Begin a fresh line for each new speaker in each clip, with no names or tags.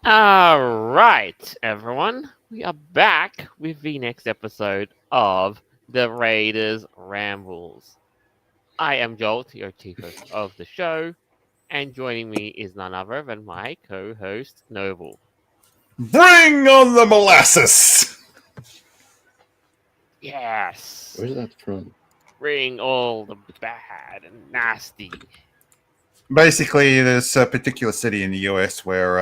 All right, everyone. We are back with the next episode of the Raiders Rambles. I am Jolt, your chief host of the show, and joining me is none other than my co-host Noble.
Bring on the molasses!
Yes,
Where's that from?
bring all the bad and nasty.
Basically, there's a particular city in the US where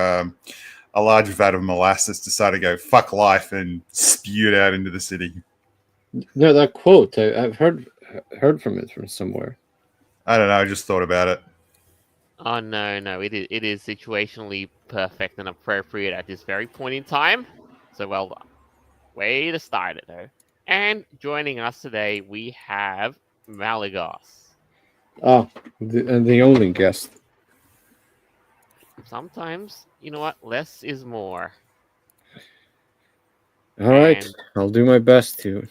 a large vat of molasses decided to go fuck life and spew it out into the city.
No, that quote. I've heard from it from somewhere.
I don't know, I just thought about it.
Oh no, it is situationally perfect and appropriate at this very point in time. So well done. Way to start it though. And joining us today we have Malagos.
Oh, the only guest.
Sometimes, you know what, less is more.
All right,
And
I'll do my best to.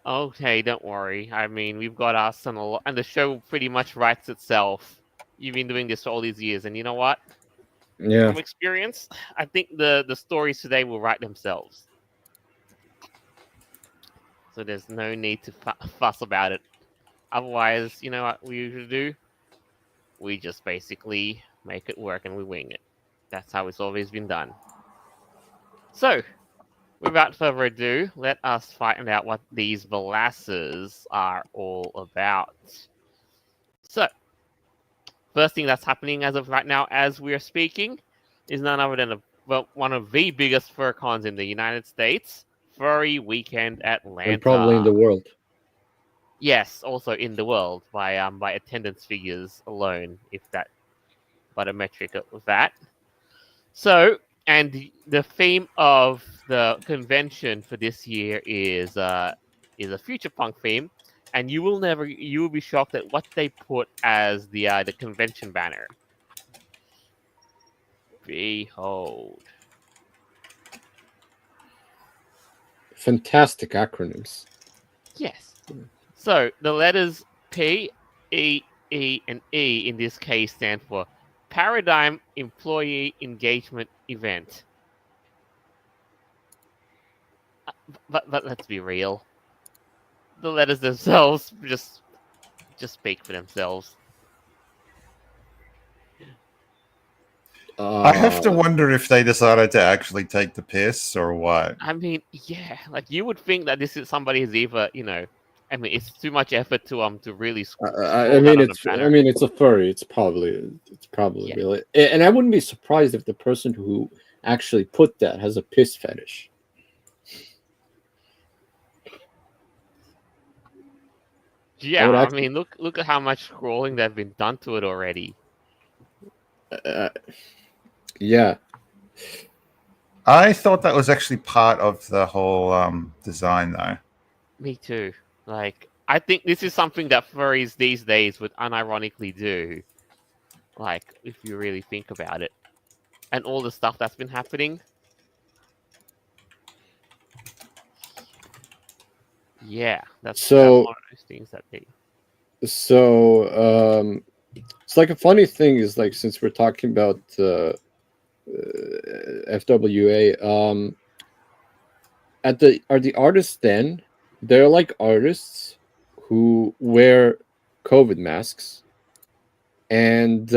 okay, don't worry. I mean, we've got us and the show pretty much writes itself. You've been doing this for all these years, and you know what?
Yeah.
From experience, I think the stories today will write themselves. So there's no need to fuss about it. Otherwise, you know what we usually do? We just basically make it work and we wing it. That's how it's always been done. So, without further ado, let us find out what these molasses are all about. So, first thing that's happening as of right now, as we're speaking, is none other than one of the biggest fur cons in the United States, Furry Weekend Atlanta.
And probably in the world.
Yes, also in the world by attendance figures alone, if that by the metric of that. So, and the theme of the convention for this year is a future punk theme, and you will be shocked at what they put as the convention banner. Behold.
Fantastic acronyms.
Yes. So the letters P, E, E, and E in this case stand for Paradigm Employee Engagement Event. But let's be real. The letters themselves just speak for themselves.
I have to wonder if they decided to actually take the piss or what.
I mean, yeah, like you would think that this is somebody who's either, I mean, it's too much effort to really.
I mean, it's a furry. It's probably
Yeah.
really, and I wouldn't be surprised if the person who actually put that has a piss fetish.
Yeah, I mean, look at how much scrolling they've been done to it already.
Yeah.
I thought that was actually part of the whole design, though.
Me too. Like, I think this is something that furries these days would unironically do. Like, if you really think about it. And all the stuff that's been happening. Yeah, that's one of those things that they...
So, it's like a funny thing is, like, since we're talking about FWA, are the artists then? They're like artists who wear COVID masks, and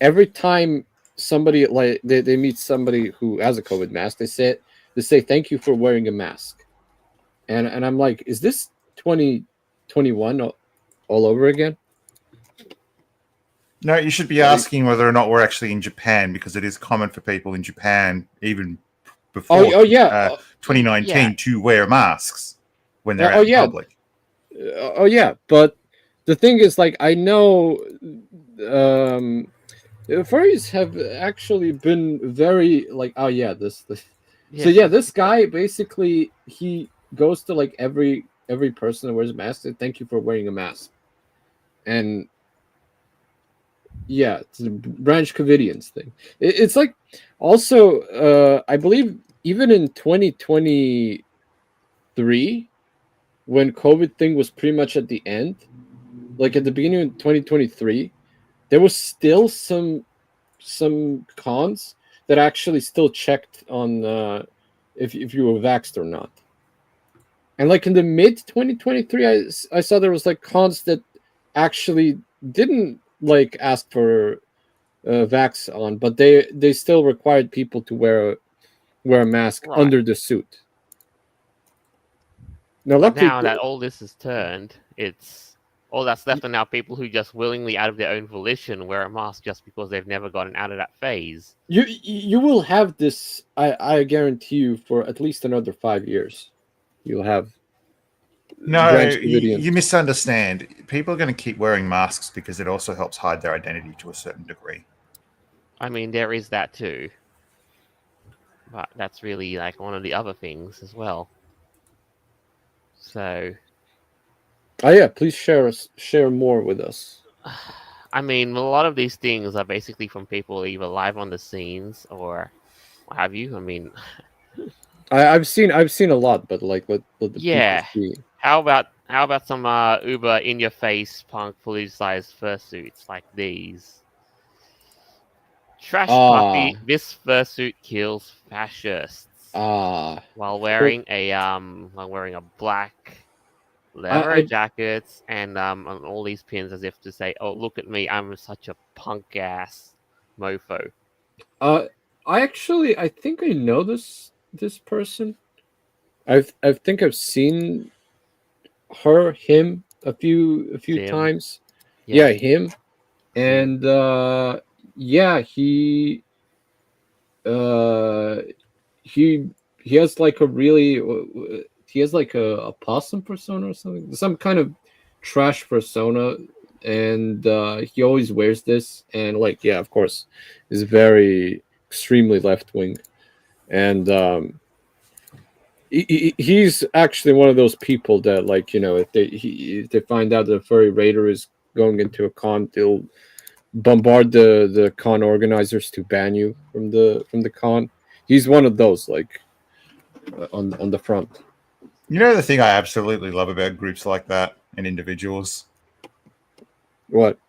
every time somebody like they meet somebody who has a COVID mask, they say thank you for wearing a mask, and I'm like, is this 2021 all over again?
No, you should be asking whether or not we're actually in Japan, because it is common for people in Japan, even before 2019, to wear masks when they're out in public.
But the thing is, like, I know furries have actually been very like, this. So yeah, this guy basically, he goes to like every person that wears a mask, said, thank you for wearing a mask. And yeah, it's the Branch Covidians thing. It's like, also I believe even in 2023, when COVID thing was pretty much at the end, like at the beginning of 2023, there was still some cons that actually still checked on if you were vaxxed or not. And like in the mid 2023, I saw there was like cons that actually didn't like ask for vax on, but they still required people to wear a mask under the suit.
Now, luckily, now that all this is turned, it's all that's left are now people who just willingly, out of their own volition, wear a mask just because they've never gotten out of that phase.
You will have this, I guarantee you, for at least another 5 years. You'll have.
No, you misunderstand. People are going to keep wearing masks because it also helps hide their identity to a certain degree.
I mean, there is that too. But that's really like one of the other things as well. So.
Oh yeah, please share more with us.
I mean, a lot of these things are basically from people either live on the scenes or what have you. I mean,
I've seen a lot, but like let the
people
see.
How about some Uber in your face punk politicized fursuits like these? Trash puppy, this fursuit kills fascists. While wearing a black leather jackets and all these pins as if to say, "Oh, look at me, I'm such a punk ass mofo."
I think I know this person. I think I've seen him a few times. Yeah, him. And yeah, he has like a possum persona or something, some kind of trash persona, and he always wears this, and like, yeah, of course, is very extremely left wing, and he's actually one of those people that, like, you know, if they find out that a furry raider is going into a con, they'll bombard the con organizers to ban you from the con. He's one of those, like, on the front.
You know, the thing I absolutely love about groups like that and individuals?
What?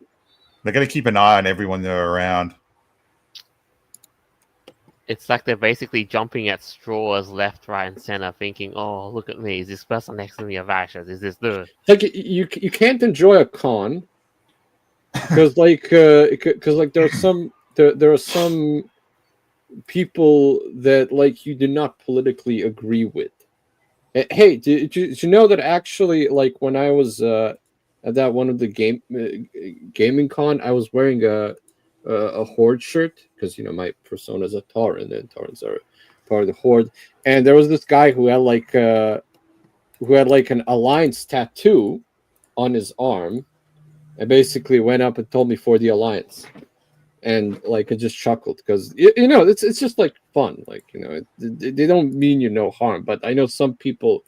They're going to keep an eye on everyone they're around.
It's like they're basically jumping at straws left, right, and center, thinking, "Oh, look at me! Is this person next to me a fascist? Is this the
like you can't enjoy a con because like there are some people that, like, you do not politically agree with." Hey, did you know that actually, like, when I was at that one of the gaming con, I was wearing a Horde shirt because, you know, my persona is a Tauren, and Taurens are part of the Horde. And there was this guy who had like an Alliance tattoo on his arm, and basically went up and told me for the Alliance. And like, I just chuckled because, you know, it's just like fun, like, you know, they don't mean you no harm, but I know some people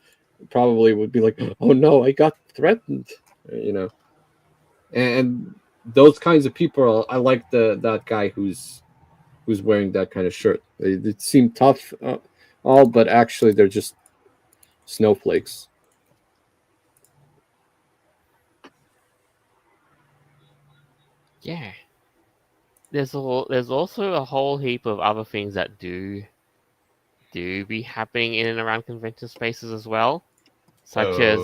probably would be like, "Oh no, I got threatened," you know. And those kinds of people, I like that guy who's wearing that kind of shirt. They seem tough, all, but actually they're just snowflakes.
Yeah. There's also a whole heap of other things that do be happening in and around convention spaces as well, such as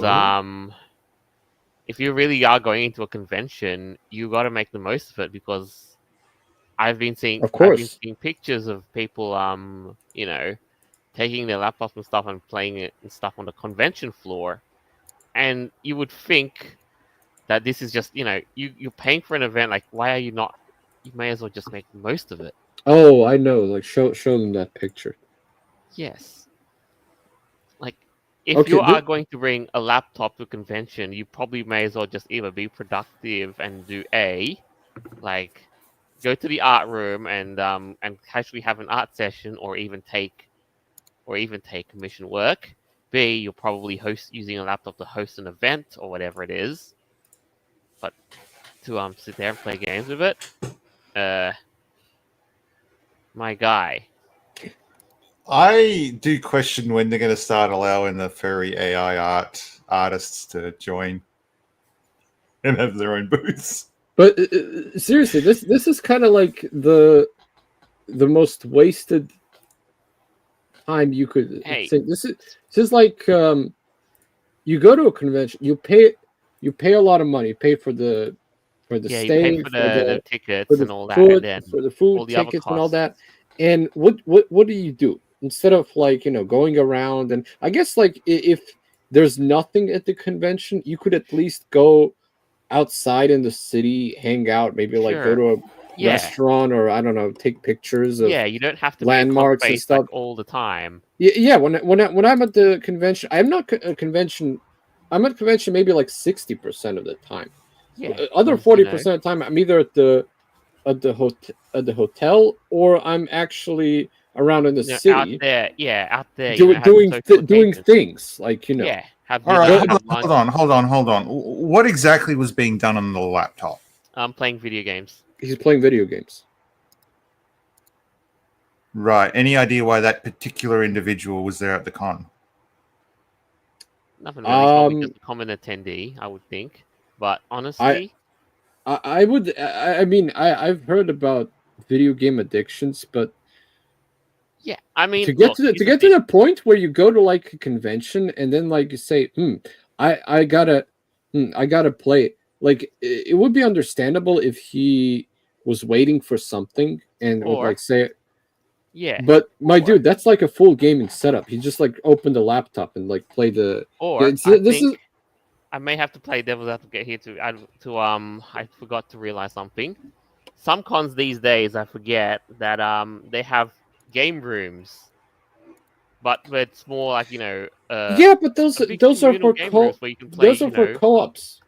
if you really are going into a convention, you got to make the most of it, because I've been seeing pictures of people you know, taking their laptops and stuff and playing it and stuff on the convention floor, and you would think that this is just, you know, you're paying for an event, like, why are you not? You may as well just make the most of it.
Oh, I know. Like, show them that picture.
Yes. Like, if you are going to bring a laptop to a convention, you probably may as well just either be productive and do like, go to the art room and actually have an art session, or even take commission work. B, you'll probably using a laptop to host an event or whatever it is. But to sit there and play games with it, my guy.
I do question when they're going to start allowing the furry AI artists to join and have their own booths.
But seriously, this is kind of like the the most wasted time you could think. This is like you go to a convention, you pay a lot of money, pay for the
You
stay,
pay for the tickets
for the
and all that,
food,
and then
for the food,
all the
tickets,
other
and all
costs.
that. And what do you do instead of like going around? And I guess like if there's nothing at the convention, you could at least go outside in the city, hang out, maybe like go to a restaurant, or I don't know, take pictures of
you don't have to
landmarks
be
and stuff
like all the time.
Yeah. When I'm at the convention, I'm not a convention. I'm at convention maybe like 60% of the time.
Yeah,
Other 40% of the time, I'm either at the hotel, or I'm actually around in the city
out there,
doing things like
have
All
dinner,
right, hold on. What exactly was being done on the laptop?
I'm playing video games.
He's playing video games.
Right. Any idea why that particular individual was there at the con?
Nothing really. He's probably just a common attendee, I would think. But honestly,
I would. I mean, I've heard about video game addictions, but
yeah, I mean,
to get to the point where you go to like a convention and then like you say, I gotta play. Like it would be understandable if he was waiting for something and would like say,
yeah.
But dude, that's like a full gaming setup. He just like opened the laptop and like played the.
I may have to play devil's advocate here I forgot to realize something. Some cons these days, I forget that they have game rooms, but it's more like
but those are for co-ops.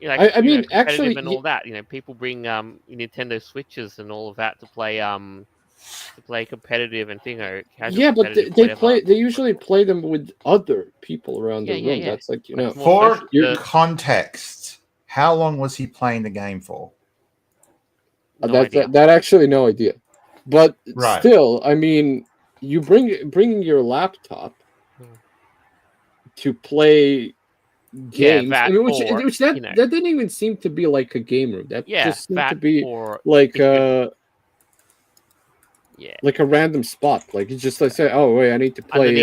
Like,
I mean, actually,
and all that. People bring Nintendo Switches and all of that to play competitive and
but they usually play them with other people around the room. That's like
for context, how long was he playing the game for?
That actually no idea, but still, I mean, you bringing your laptop to play games, that didn't even seem to be like a game room. That just seemed to be like like a random spot. Like it's just like say, oh wait, I need to play.
I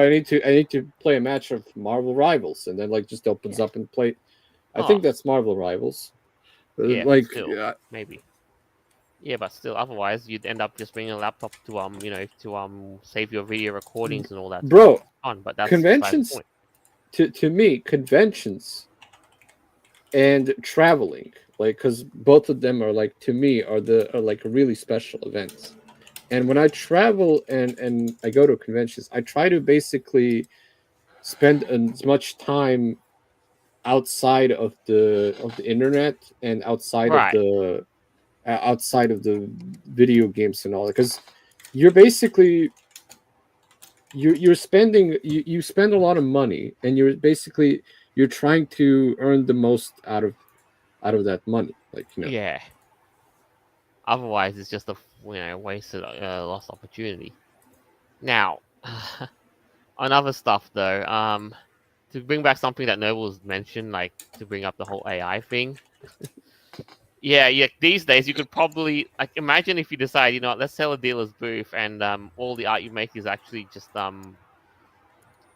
need to play a match of Marvel Rivals, and then like just opens up and play. I think that's Marvel Rivals.
Maybe. Yeah, but still, otherwise you'd end up just bringing a laptop to save your video recordings and all that.
Bro,
but that's
conventions. To me, conventions and traveling, like, because both of them are like, to me, are like really special events. And when I travel and I go to conventions, I try to basically spend as much time outside of the internet and outside of the video games and all that, because you're basically you spend a lot of money, and you're trying to earn the most out of that money, like
otherwise it's just a wasted lost opportunity. Now on other stuff though, to bring back something that Noble's mentioned, like to bring up the whole AI thing. Yeah. These days, you could probably imagine if you decide, let's sell a dealer's booth, and all the art you make is actually just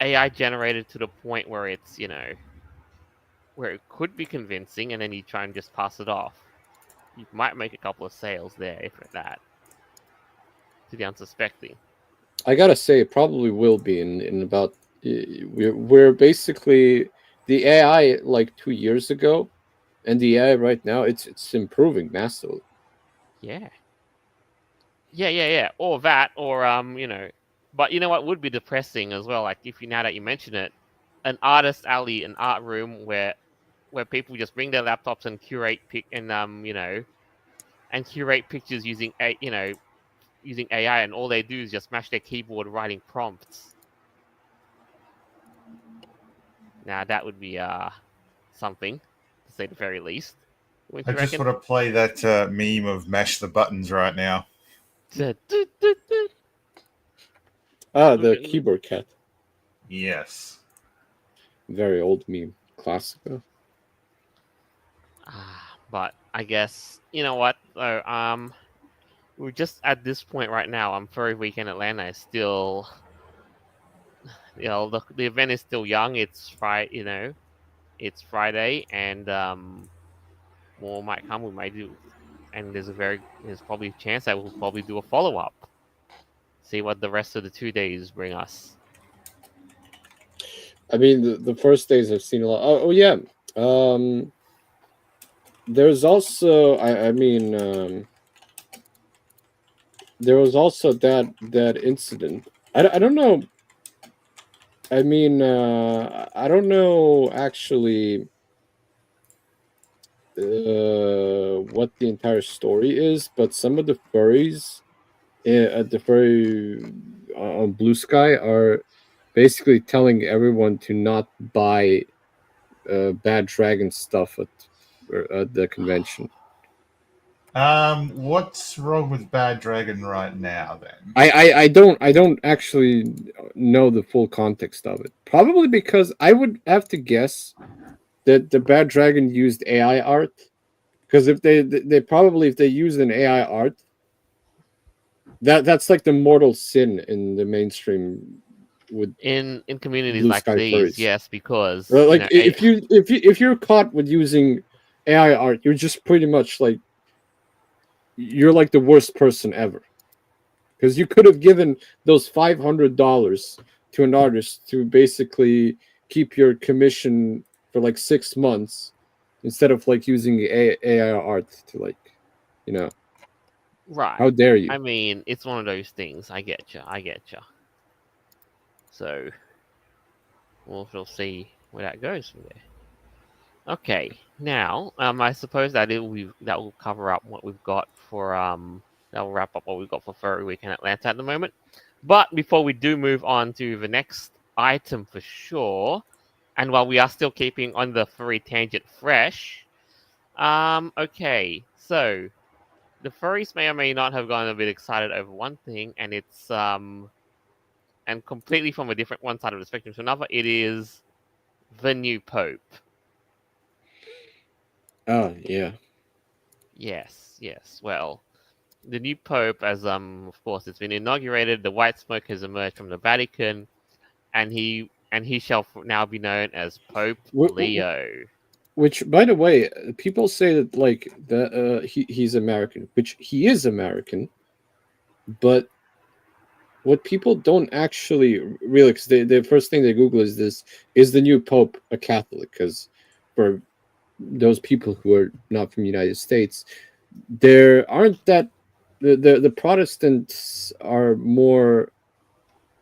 AI generated to the point where it's where it could be convincing, and then you try and just pass it off. You might make a couple of sales there, if at that, to the unsuspecting.
I gotta say, it probably will be in about. We're basically the AI like 2 years ago. And the AI right now, it's improving massively.
Yeah. Or that, or but you know what would be depressing as well? Like now that you mention it, an artist alley, an art room where people just bring their laptops and curate curate pictures using using AI, and all they do is just smash their keyboard writing prompts. Now that would be something, to say the very least.
I just want to play that meme of mash the buttons right now.
The keyboard cat.
Yes.
Very old meme. Classical.
But I guess, you know what? So, we're just at this point right now. Furry Weekend Atlanta is still, the event is still young. It's Friday, it's Friday, and more might come. We might do, and there's probably a chance that we'll probably do a follow up. See what the rest of the 2 days bring us.
I mean, the first days I've seen a lot. Oh yeah. There's also, I mean, there was also that incident. I don't know. I mean, I don't know actually what the entire story is, but some of the furries at the furry on Blue Sky are basically telling everyone to not buy Bad Dragon stuff at the convention.
What's wrong with Bad Dragon right now then?
I don't actually know the full context of it. Probably because I would have to guess that the Bad Dragon used AI art. Because if they probably, if they use an AI art, that's like the mortal sin in the mainstream with
in communities
Blue
like
Sky
these,
furries.
yes, because
like if you're caught with using AI art, you're just pretty much like you're like the worst person ever. Because you could have given those $500 to an artist to basically keep your commission for like 6 months instead of like using AI art to like, you know.
right.
How dare you?
I mean, it's one of those things. I get you. So we'll see where that goes from there. Okay, now I suppose that will cover up what we've got for that will wrap up what we've got for Furry Weekend Atlanta at the moment. But before we do move on to the next item for sure, and while we are still keeping on the furry tangent fresh, okay, so the furries may or may not have gotten a bit excited over one thing, and it's and completely from a different one side of the spectrum to another, it is the new Pope.
Oh yeah.
Yes. Well, the new Pope, as of course, it's been inaugurated. The white smoke has emerged from the Vatican, and he shall now be known as Pope Leo.
Which, by the way, people say that like he's American, which he is American, but what people don't actually really, because the first thing they Google is this: is the new Pope a Catholic? Because for those people who are not from the United States, there aren't that the Protestants are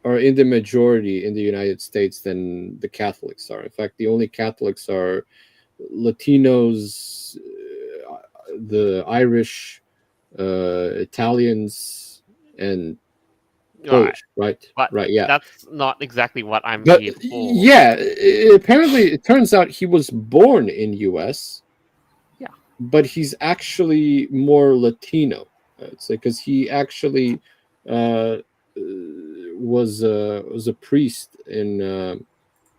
in the majority in the United States than the Catholics are. In fact, the only Catholics are Latinos, the Irish, Italians, and Polish, right?
But
right, yeah.
That's not exactly what I'm here for.
Yeah, apparently it turns out he was born in US.
Yeah.
But he's actually more Latino. It's like because he actually was a priest in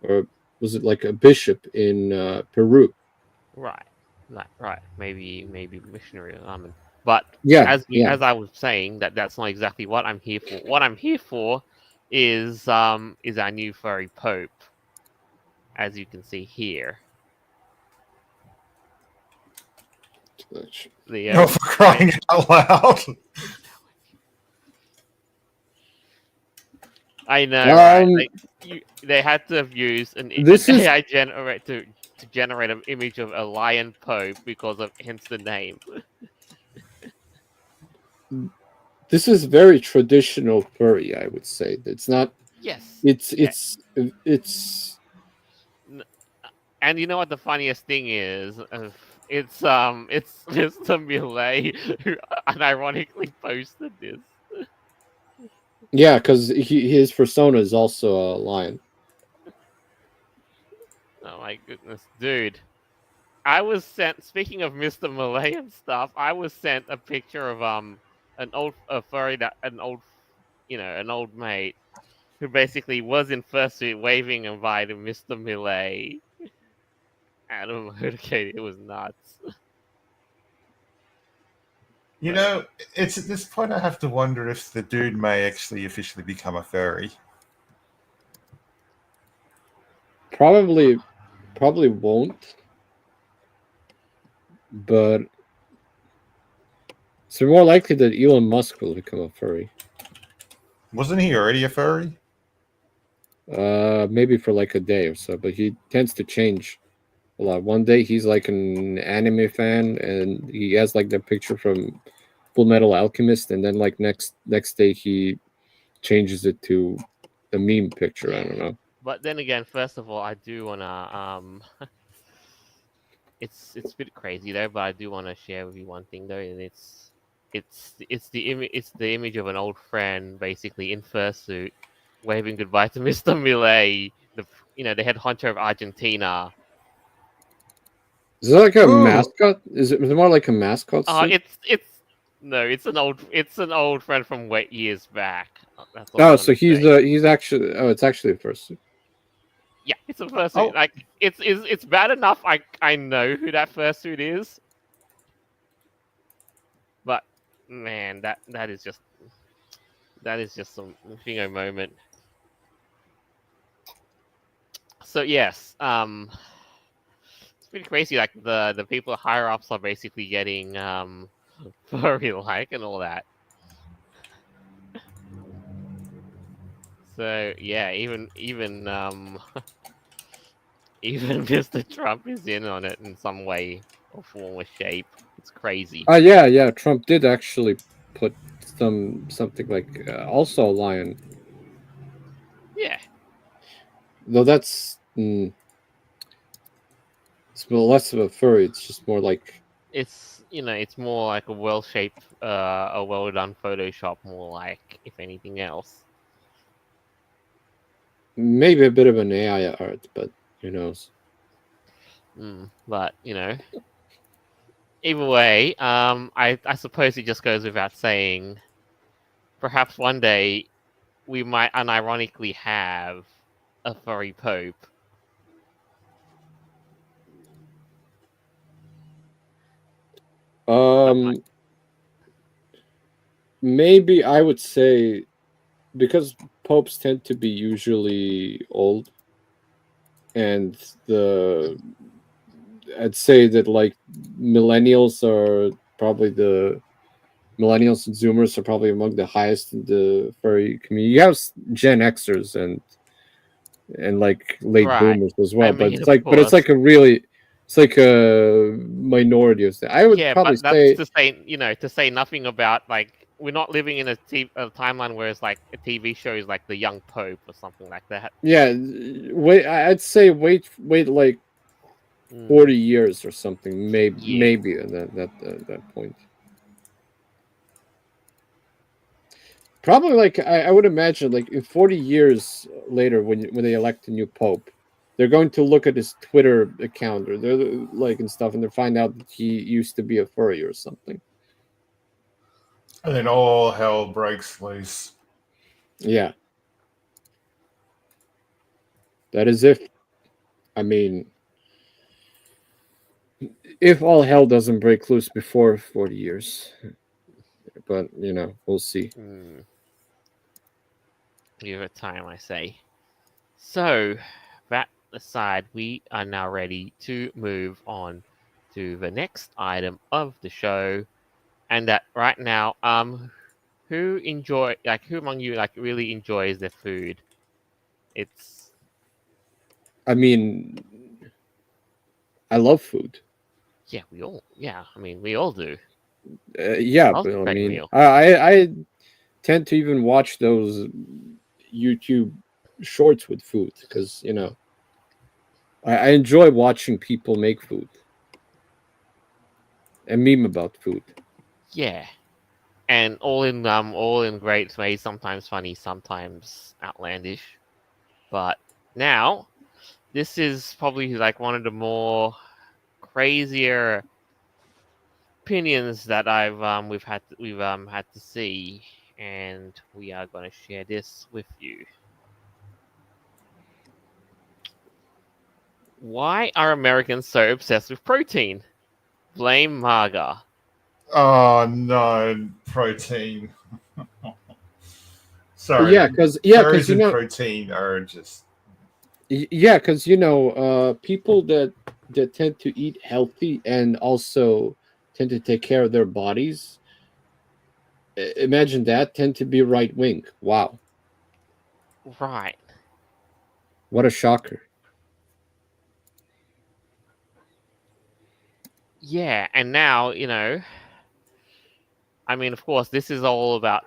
or was it like a bishop in Peru?
Right. Maybe missionary. But
Yeah,
as I was saying, that's not exactly what I'm here for. What I'm here for is our new furry Pope, as you can see here.
Oh, for crying out loud!
I know, right? They had to have used an AI generator to generate an image of a lion Pope hence the name.
This is very traditional furry, I would say. It's not.
Yes.
It's.
And you know what the funniest thing is? It's Mr. Millet who unironically posted this.
Yeah, because his persona is also a lion.
Oh my goodness, dude! I was sent. Speaking of Mr. Millet and stuff, I was sent a picture of an old mate who basically was in fursuit waving and by to Mr. Millet. Out of motorcade, it was nuts.
You know, it's at this point I have to wonder if the dude may actually officially become a furry.
Probably won't. But it's more likely that Elon Musk will become a furry.
Wasn't he already a furry?
Maybe for like a day or so, but he tends to change a lot. One day he's like an anime fan, and he has like the picture from Full Metal Alchemist, and then like next day he changes it to a meme picture. I don't know.
But then again, first of all, I do wanna it's a bit crazy though, but I do want to share with you one thing though, and it's the image of an old friend basically in fursuit, waving goodbye to Mr. Millet, the head honcho of Argentina.
Is it like a mascot? Is it more like a mascot?
It's an old friend from years back. That's
all so he's actually it's actually a fursuit.
Yeah, it's a fursuit. Like it's bad enough. I know who that fursuit is, but man, that is just some moment. So yes, it's pretty crazy. Like the people higher ups are basically getting furry like and all that. So yeah, even even Mr. Trump is in on it in some way or form or shape. It's crazy.
Yeah. Trump did actually put something like also a lion.
Yeah.
Though that's it's less of a furry. It's just more like
it's more like a well-shaped, a well-done Photoshop, more like, if anything else.
Maybe a bit of an AI art, but who knows?
But either way, I suppose it just goes without saying, perhaps one day we might unironically have a furry pope.
Maybe I would say, because popes tend to be usually old, and I'd say that like millennials and Zoomers are probably among the highest in the furry community. You have Gen Xers and like late boomers as well, but it's like it's like a minority of that. I would probably say
to say nothing about, like, we're not living in a timeline where it's like a TV show is like the young pope or something like that.
Yeah, I'd say wait like 40 years or something, maybe at that point. Probably like I would imagine, like in 40 years later, when they elect a new pope, they're going to look at his Twitter account or they're like and stuff, and they'll find out that he used to be a furry or something.
And then all hell breaks loose.
Yeah. That is if all hell doesn't break loose before 40 years. But, we'll see.
Give it time, I say. So, that aside, we are now ready to move on to the next item of the show. And that right now, who among you really enjoys their food?
I love food.
Yeah, we all do.
Yeah, but I tend to even watch those YouTube shorts with food because I enjoy watching people make food and meme about food.
Yeah, and all in great ways. Sometimes funny, sometimes outlandish. But now, this is probably like one of the more crazier opinions that we've had to see, and we are going to share this with you. Why are Americans so obsessed with protein? Blame MAGA.
Oh no, protein. Sorry.
Yeah, because
frozen protein are just.
Yeah, because people that tend to eat healthy and also tend to take care of their bodies. Imagine that, tend to be right wing. Wow,
Right.
what a shocker.
Yeah, and now, I mean, of course, this is all about,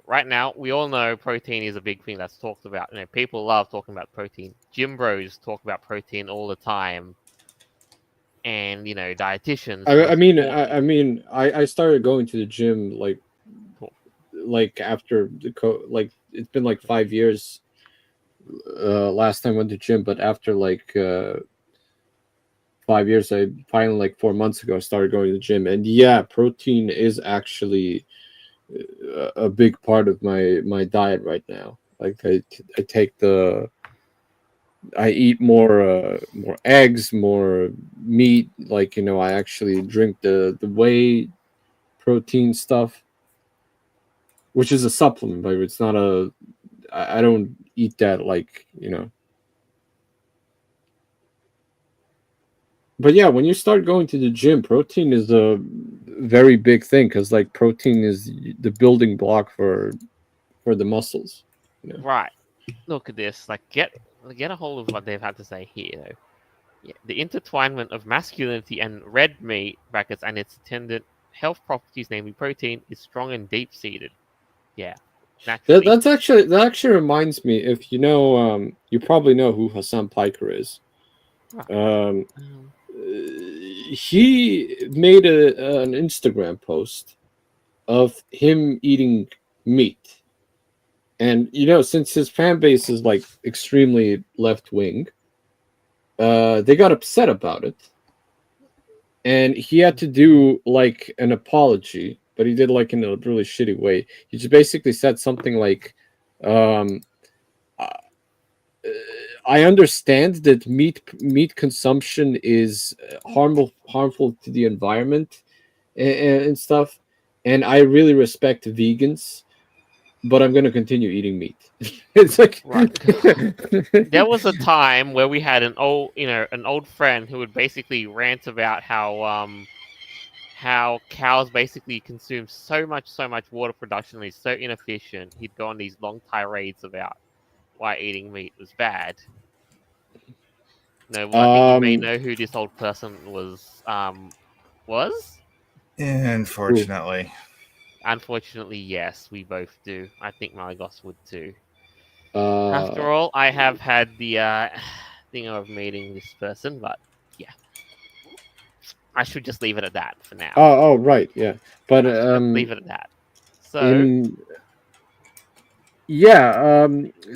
right now, we all know protein is a big thing that's talked about. People love talking about protein. Gym bros talk about protein all the time. And, dietitians
I, I
most
mean, I,
importantly
I mean, I started going to the gym
talk.
after like it's been like 5 years. Last time I went to gym, but after 5 years, I finally 4 months ago I started going to the gym, and yeah, protein is actually a big part of my diet right now. Like I take I eat more eggs, more meat. I actually drink the whey protein stuff, which is a supplement, but it's not a. I don't eat that But yeah, when you start going to the gym, protein is a very big thing because protein is the building block for the muscles.
Right. Look at this. Get a hold of what they've had to say here, though. Yeah, the intertwinement of masculinity and red meat brackets and its attendant health properties, namely protein, is strong and deep-seated. Yeah, naturally.
That actually reminds me. If you probably know who Hassan Piker is.
Right.
He made an Instagram post of him eating meat, and since his fan base is extremely left wing, they got upset about it, and he had to do an apology, but he did in a really shitty way. He just basically said something um, I understand that meat consumption is harmful to the environment and stuff, and I really respect vegans, but I'm gonna continue eating meat. It's like
Right. There was a time where we had an old friend who would basically rant about how cows basically consume so much water production and is so inefficient. He'd go on these long tirades about why eating meat was bad. I think you may know who this old person was. Was?
Unfortunately.
Unfortunately, yes, we both do. I think Malagos would too. After all, I have had the thing of meeting this person, but yeah, I should just leave it at that for now.
oh right, yeah, but
leave it at that. So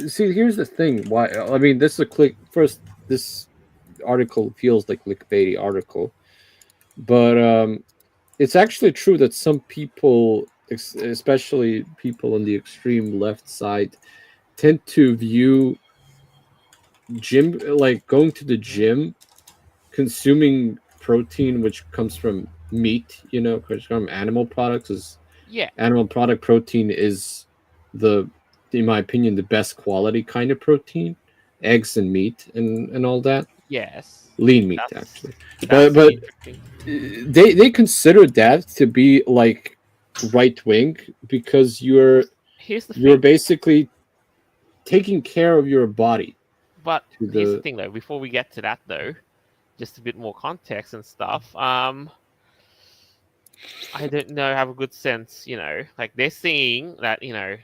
see, here's the thing. Why? I mean, this is a click. First, this article feels like clickbaity article, but it's actually true that some people, especially people on the extreme left side, tend to view going to the gym, consuming protein which comes from meat, comes from animal products. Is
yeah,
animal product protein is in my opinion, the best quality kind of protein, eggs and meat and all that.
yes,
Lean meat, actually.
That's
But
interesting.
they consider that to be right wing because you're basically taking care of your body.
But here's the thing, though. Before we get to that, though, just a bit more context and stuff. I don't know, have a good sense, like they're seeing that,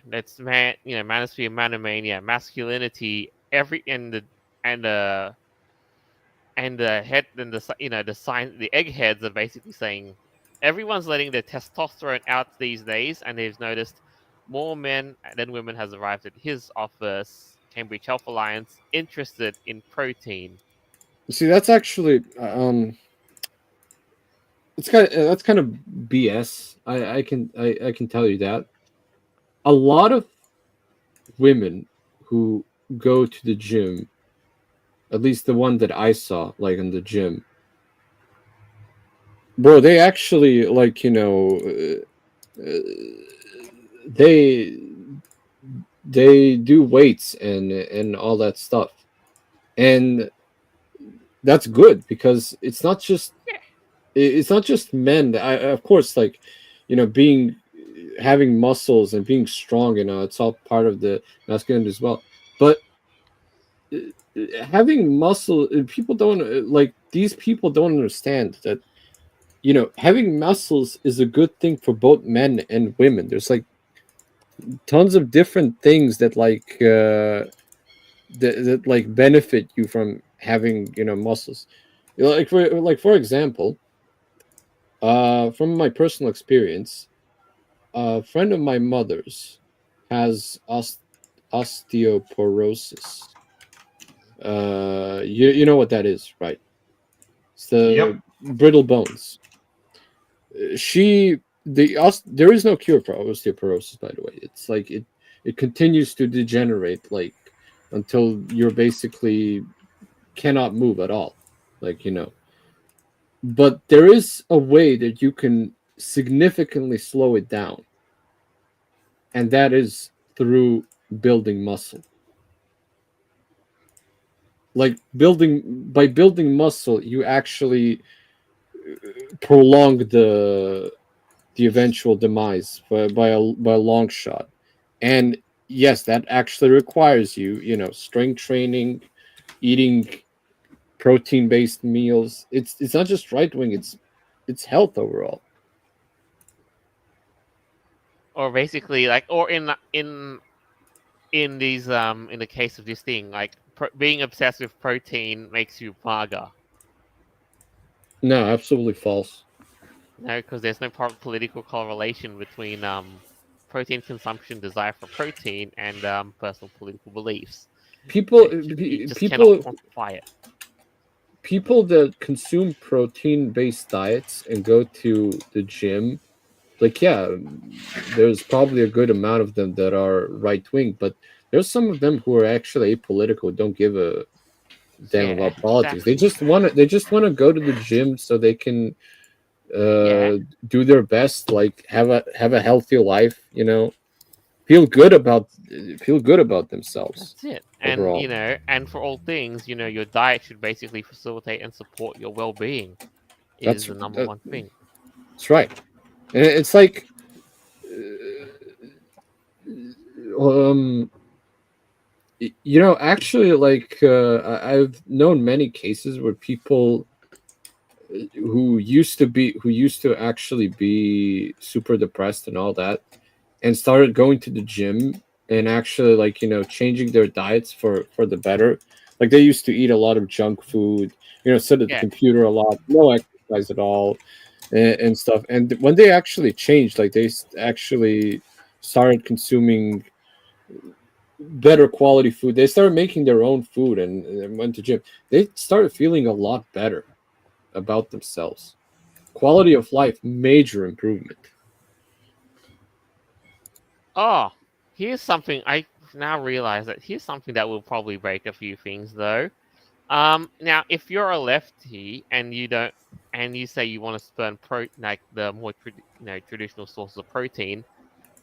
that's manosphere, manomania, masculinity, every and the head and the sign, the eggheads are basically saying everyone's letting their testosterone out these days, and they've noticed more men than women has arrived at his office, Cambridge Health Alliance, interested in protein.
See, that's actually that's kind of BS. I can tell you that a lot of women who go to the gym, at least the one that I saw in the gym, bro, they actually like they do weights and all that stuff, and that's good because it's not just men. Of course, like being having muscles and being strong, it's all part of the masculine as well. But having muscle, people don't like these people don't understand that having muscles is a good thing for both men and women. There's like tons of different things that that like benefit you from having muscles. For example, from my personal experience, a friend of my mother's has osteoporosis. You know what that is, right? It's the brittle bones. There is no cure for osteoporosis, by the way. It's like it continues to degenerate like until you're basically cannot move at all, like but there is a way that you can significantly slow it down, and that is through building muscle. Like building muscle, you actually prolong the eventual demise by a long shot. And yes, that actually requires you strength training, eating protein based meals. It's not just right wing, it's health overall.
Or basically, like, or in these in the case of this thing, like being obsessed with protein makes you mager.
No, absolutely false.
No, because there's no political correlation between protein consumption, desire for protein, and personal political beliefs.
People
cannot quantify it.
People that consume protein based diets and go to the gym, like, yeah, there's probably a good amount of them that are right wing, but there's some of them who are actually apolitical, don't give a damn about politics. Exactly. They just want to go to the gym so they can do their best, like have a healthy life, feel good about themselves.
That's it. Overall. And and for all things, your diet should basically facilitate and support your well-being. That's the number one thing.
That's right. And it's like actually, like I've known many cases where people who used to actually be super depressed and all that, and started going to the gym and actually like changing their diets for the better. Like they used to eat a lot of junk food, sit at the computer a lot, no exercise at all, and stuff. And when they actually changed, like they actually started consuming better quality food, they started making their own food and went to gym, they started feeling a lot better about themselves. Quality of life, major improvement.
Oh, here's something I now realize that here's something that will probably break a few things though. Now if you're a lefty and you don't, and you say you want to burn like the more traditional sources of protein,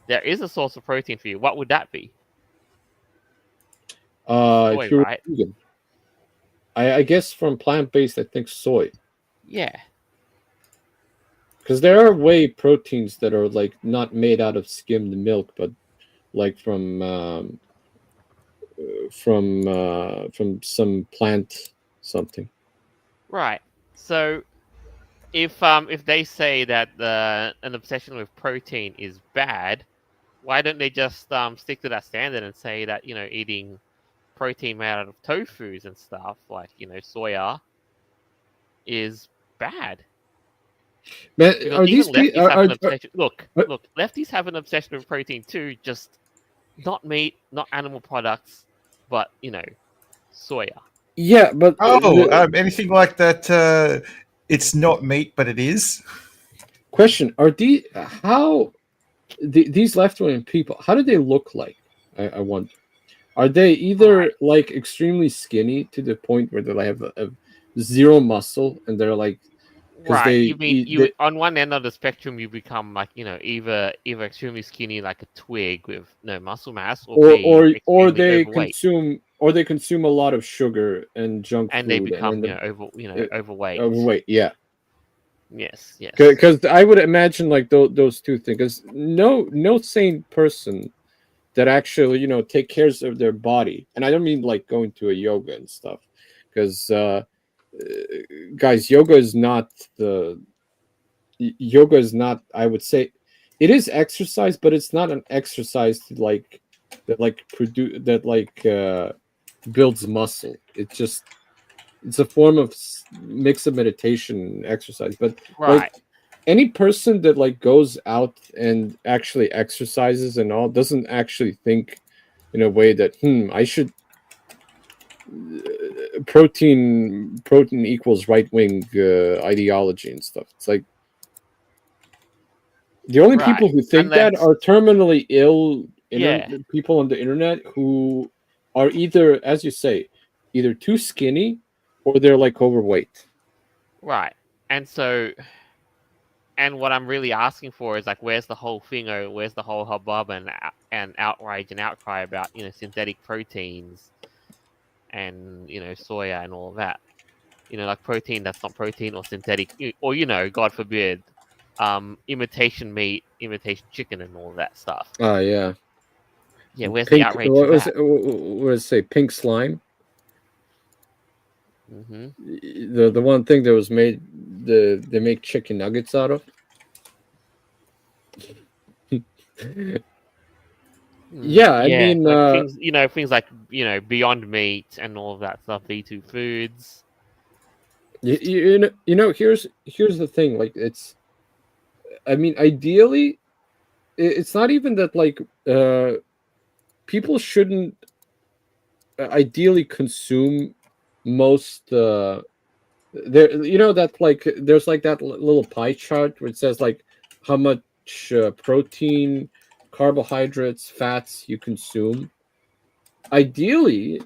there is a source of protein for you. What would that be?
Soy, if you're right? Vegan. I guess from plant-based, I think soy.
Yeah.
Because there are whey proteins that are like not made out of skimmed milk, but like from some plant something.
Right. So if they say that an obsession with protein is bad, why don't they just stick to that standard and say that eating protein made out of tofus and stuff like soya is bad?
Man, are these
look, lefties have an obsession with protein too, just not meat, not animal products, but soya.
Yeah, but
anything like that. It's not meat, but it is.
Question: are these left-wing people? How do they look like? I wonder. Are they either like extremely skinny to the point where they have a zero muscle and they're like because
right. You mean you on one end of the spectrum you become like either extremely skinny like a twig with no muscle mass, or
or
extremely
they
overweight,
consume a lot of sugar and junk
and
food,
they become
overweight.
overweight.
Yeah,
Yes, yes.
because I would imagine like those two things. Because no sane person that actually take cares of their body, and I don't mean like going to a yoga and stuff, because guys, yoga is not I would say it is exercise, but it's not an exercise that builds muscle. It's a form of mix of meditation and exercise. But
Right.
any person that goes out and actually exercises and all doesn't actually think in a way that I should protein equals right-wing ideology and stuff. It's like the only people who think that are terminally ill people on the internet who are either, as you say, either too skinny or they're overweight.
Right. And so, and what I'm really asking for is where's the whole thing, or where's the whole hubbub and outrage and outcry about synthetic proteins and soya and all of that, protein that's not protein, or synthetic, or God forbid, imitation meat, imitation chicken, and all of that stuff.
Yeah.
Yeah, where's the outrage for that?
What does it say? Pink slime.
Mm-hmm.
The one thing that was made, they make chicken nuggets out of. Yeah, I mean,
things, things like Beyond Meat and all of that stuff. V2 Foods.
Here's the thing. I mean, ideally, it's not even that people shouldn't ideally consume most there that there's that little pie chart where it says how much protein, carbohydrates, fats you consume. Ideally,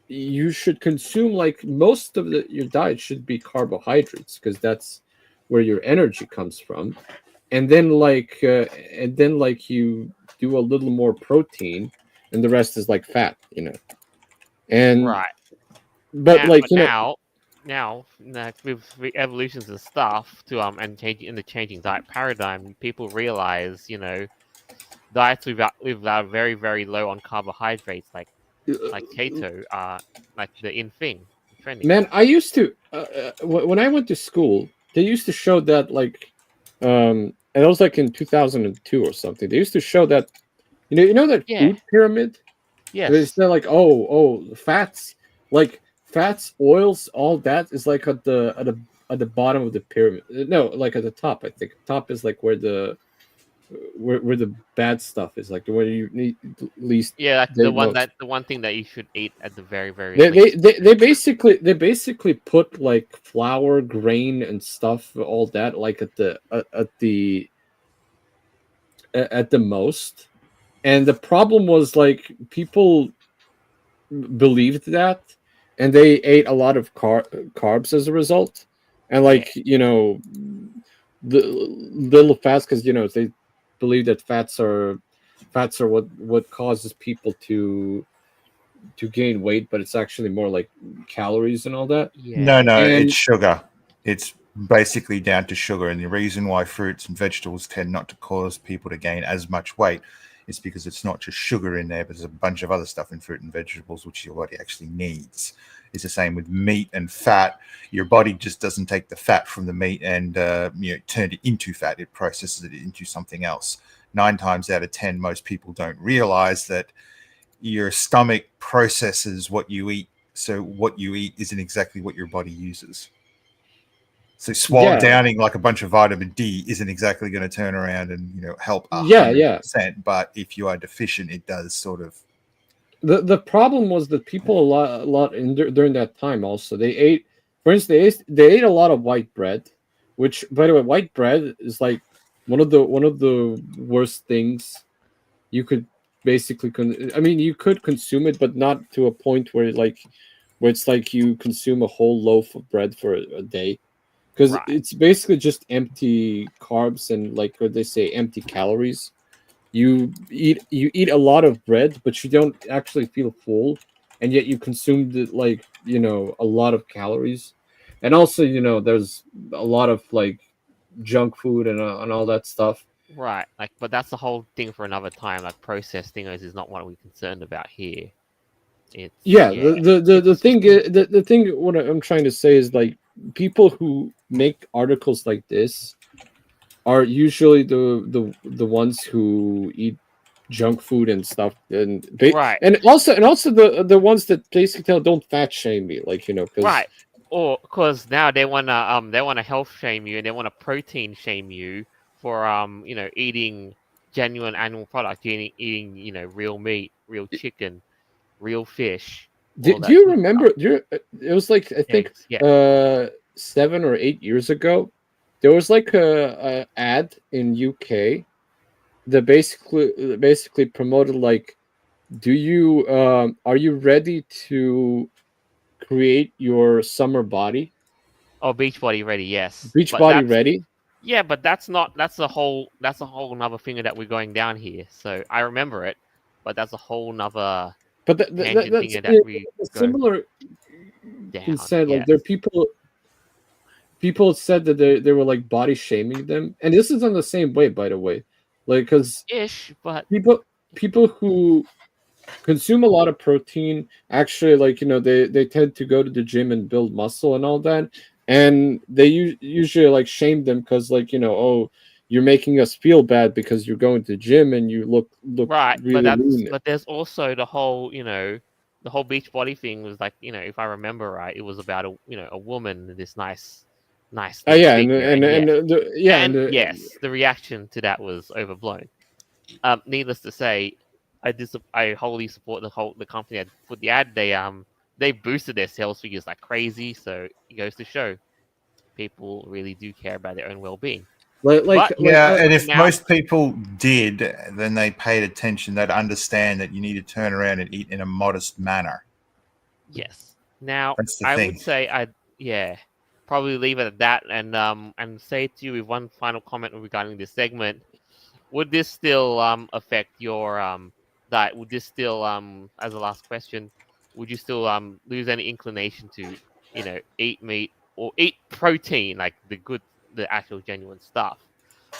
you should consume most of your diet should be carbohydrates, because that's where your energy comes from, and then you do a little more protein, and the rest is fat, and
right.
but
now with evolutions and stuff and changing diet paradigm, people realize diets without very, very low on carbohydrates like keto are the in thing trending.
Man, I used to when I went to school, they used to show that and it was in 2002 or something. They used to show that that food pyramid.
Yes.
They said fats, fats, oils, all that is at the bottom of the pyramid. No, at the top. I think top is where the bad stuff is, where you need least.
Yeah, the one thing that you should eat at the very, very least.
They basically put flour, grain, and stuff, all that at the most. And the problem was people believed that, and they ate a lot of carbs as a result, and the little fats, because they believe that fats are what causes people to gain weight, but it's actually more calories and all that.
No, it's sugar. It's basically down to sugar, and the reason why fruits and vegetables tend not to cause people to gain as much weight is because it's not just sugar in there, but there's a bunch of other stuff in fruit and vegetables which your body actually needs. It's the same with meat and fat. Your body just doesn't take the fat from the meat and turn it into fat. It processes it into something else. 9 times out of 10, most people don't realize that your stomach processes what you eat. So what you eat isn't exactly what your body uses. So downing a bunch of vitamin D isn't exactly going to turn around and help 100%. But if you are deficient, it does sort of.
The problem was that people a lot during that time also they ate. For instance, they ate a lot of white bread, which, by the way, white bread is one of the worst things you could basically. I mean, you could consume it, but not to a point where it's you consume a whole loaf of bread for a day. because
Right.
it's basically just empty carbs and like what they say, empty calories. You eat a lot of bread, but you don't actually feel full, and yet you consumed it like a lot of calories, and also there's a lot of like junk food and all that stuff.
Right. Like, but that's the whole thing for another time. Like, processed things is not what we're concerned about here. It's
Yeah,
yeah.
the
It's
thing
just a,
the thing what I'm trying to say is like people who make articles like this are usually the ones who eat junk food and stuff
right.
and also the ones that basically tell don't fat shame me, like because
Right. Or because now they wanna health shame you and they wanna protein shame you for eating genuine animal product, eating real meat, real chicken, real fish, all
do
that
you
good stuff.
remember it was like I think
Eggs, yeah.
7 or 8 years ago there was like a ad in UK that basically promoted like do you are you ready to create your summer body,
Oh, Beachbody ready, yes.
beach
But
body
that's
ready?
yeah, but that's a whole another thing that we're going down here. So I remember it, but that's a whole nother
But
tangent thing
that's
that we go
similar
down.
consent. Like there are
Yes.
people said that they were like body shaming them, and this is on the same way, by the way, like because
Ish, but
people who consume a lot of protein actually like they tend to go to the gym and build muscle and all that, and they usually like shame them because like oh you're making us feel bad because you're going to the gym and you look
right,
really lean.
but there's also the whole beach body thing was like, if I remember right, it was about a woman, this nice
Oh
thin
yeah,
figure, and yeah.
and
And yes, the reaction to that was overblown. Needless to say, I wholly support the company that put the ad. They boosted their sales figures like crazy, so it goes to show people really do care about their own well being. But
Yeah, and if
now,
most people did, then they paid attention, they'd understand that you need to turn around and eat in a modest manner.
yes, now
That's the
I would
thing.
say yeah, probably leave it at that, and say to you with one final comment regarding this segment. Would this still affect your diet? Would this still as a last question, would you still lose any inclination to eat meat or eat protein like the actual genuine stuff,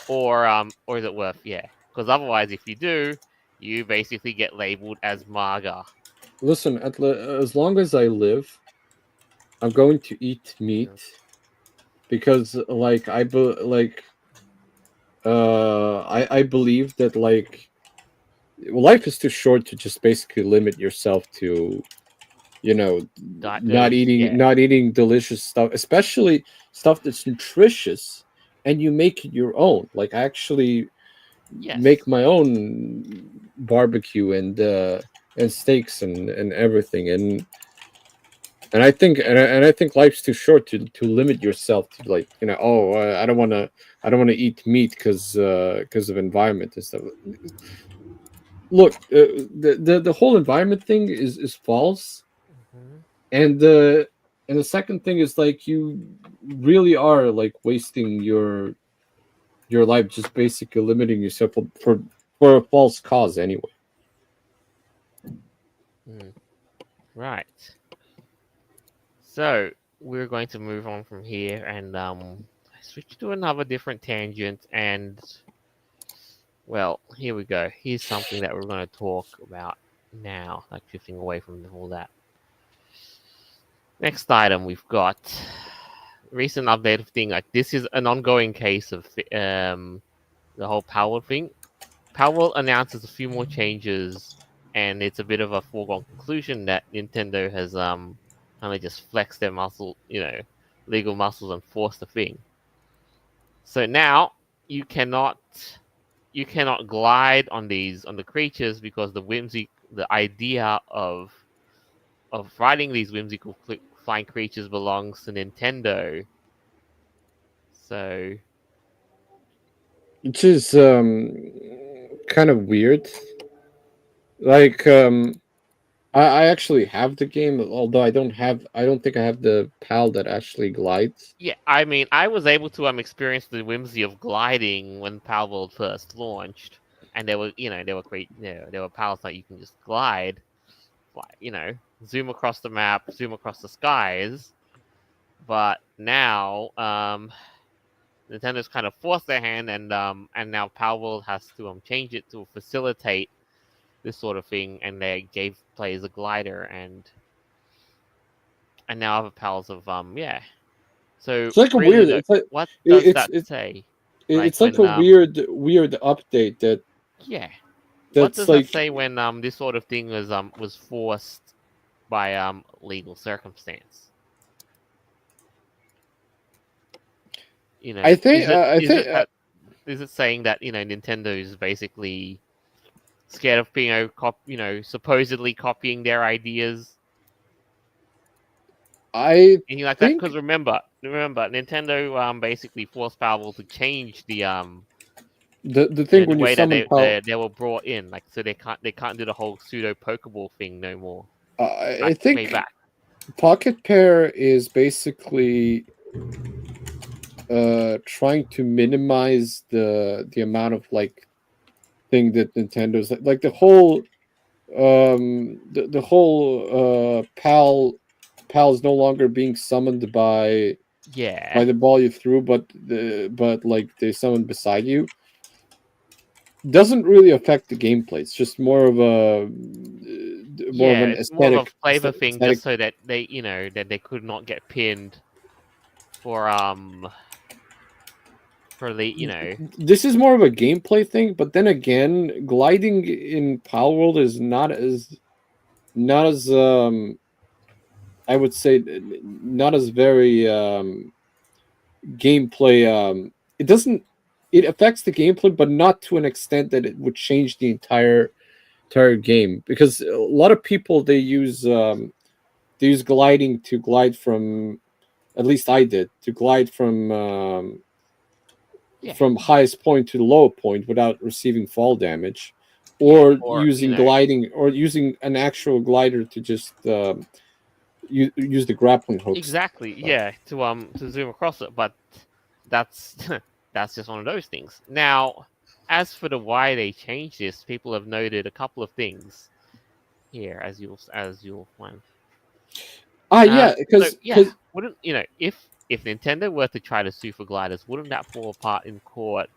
or is it worth yeah? Because otherwise, if you do, you basically get labeled as maga.
listen as long as I live I'm going to eat
Yeah.
meat because like I believe that like life is too short to just basically limit yourself to you know not
Those
eating
yeah,
not eating delicious stuff, especially stuff that's nutritious, and you make it your own. Like I actually make
yes.
my own barbecue and steaks and everything, and I think life's too short to limit yourself to like oh I don't want to eat meat because of environment and stuff. Look, the whole environment thing is false,
Mhm.
and the second thing is like you really are like wasting your life just basically limiting yourself for a false cause anyway.
Mm, right. So we're going to move on from here and switch to another different tangent. And well, here we go. Here's something that we're going to talk about now, like shifting away from all that. Next item we've got recent update of thing. Like this is an ongoing case of the whole Powell thing. Powell announces a few more changes, and it's a bit of a foregone conclusion that Nintendo has kind of just flexed their legal muscles and forced the thing. So now you cannot you cannot glide on the creatures because the idea of riding these whimsical flying creatures belongs to Nintendo. So
Which is kind of weird. Like I actually have the game, although I don't think I have the PAL that actually glides.
Yeah, I mean, I was able to experience the whimsy of gliding when Palworld first launched, and there were great, there were pals that you can just glide, fly, zoom across the map, zoom across the skies. But now, Nintendo's kind of forced their hand, and now Palworld has to change it to facilitate this sort of thing, and they gave players a glider, and now other pals of yeah. So
It's like a
really,
weird.
though,
It's like
what does
it's
that
it's
say? Like
it's like
when
a weird update
yeah, what
that's
does that
like.
say when this sort of thing was forced by legal circumstance?
I think
Is it that is it saying that Nintendo is basically scared of being supposedly copying their ideas,
I
anything like that?
think
Because remember, Nintendo basically forced Powerful to change
the thing
the
when you
way that
summon PAL,
they were brought in, like so they can't do the whole pseudo Pokeball thing no more.
I
Like way
think
back.
Pocket Pair is basically trying to minimize the amount of like thing that Nintendo's like the whole PAL is no longer being summoned by
Yeah.
the ball you threw, but like they summon beside you. Doesn't really affect the gameplay. It's just more of
Yeah,
an
it's more of a flavor thing
aesthetic.
just so that that they could not get pinned for the
This is more of a gameplay thing, but then again, gliding in Pal World is not as I would say not as very gameplay. It doesn't. It affects the gameplay, but not to an extent that it would change the entire game. Because a lot of people they use gliding to glide from. At least I did to glide
yeah.
from highest point to the lower point without receiving fall damage,
Yeah,
or
or
using gliding or using an actual glider to just use the grappling hooks.
exactly, yeah, to zoom across it, but that's that's just one of those things. Now, as for the why they changed this, people have noted a couple of things here, as you'll find.
Yeah,
So yeah,
because
wouldn't if Nintendo were to try to sue for gliders, wouldn't that fall apart in court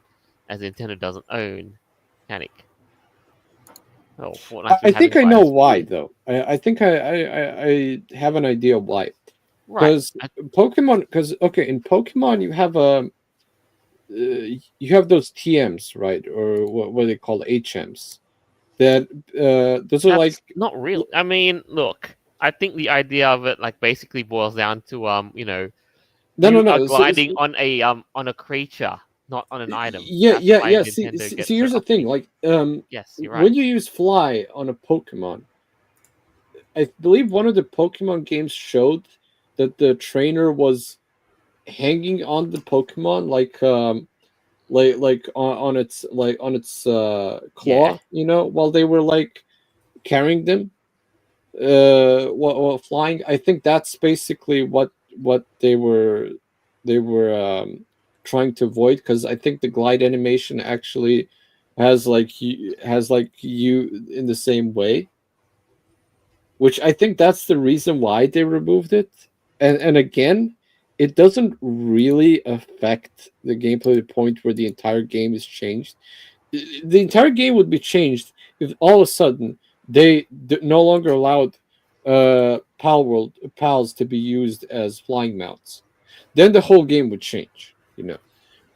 as Nintendo doesn't own Panic? Oh, Fortnite's been
I
having
think I know
gliders for
why
years.
though. I think I have an idea why.
Right.
Because Pokemon, because okay, in Pokemon you have those TMs, right, or what are they called, HMs? That those are like
That's not real. I mean, look, I think the idea of it like basically boils down to you are
no.
gliding on a creature, not on an item. That's why
Yeah.
Nintendo
See,
gets so
here's the thing.
uppity.
Like,
Yes, you're right.
when you use Fly on a Pokemon, I believe one of the Pokemon games showed that the trainer was hanging on the Pokemon like on its
Yeah.
claw, while they were like carrying them, while flying. I think that's basically what they were trying to avoid, because I think the glide animation actually has like you in the same way, which I think that's the reason why they removed it. And again, it doesn't really affect the gameplay to the point where the entire game is changed. The entire game would be changed if all of a sudden they no longer allowed pals to be used as flying mounts. Then the whole game would change,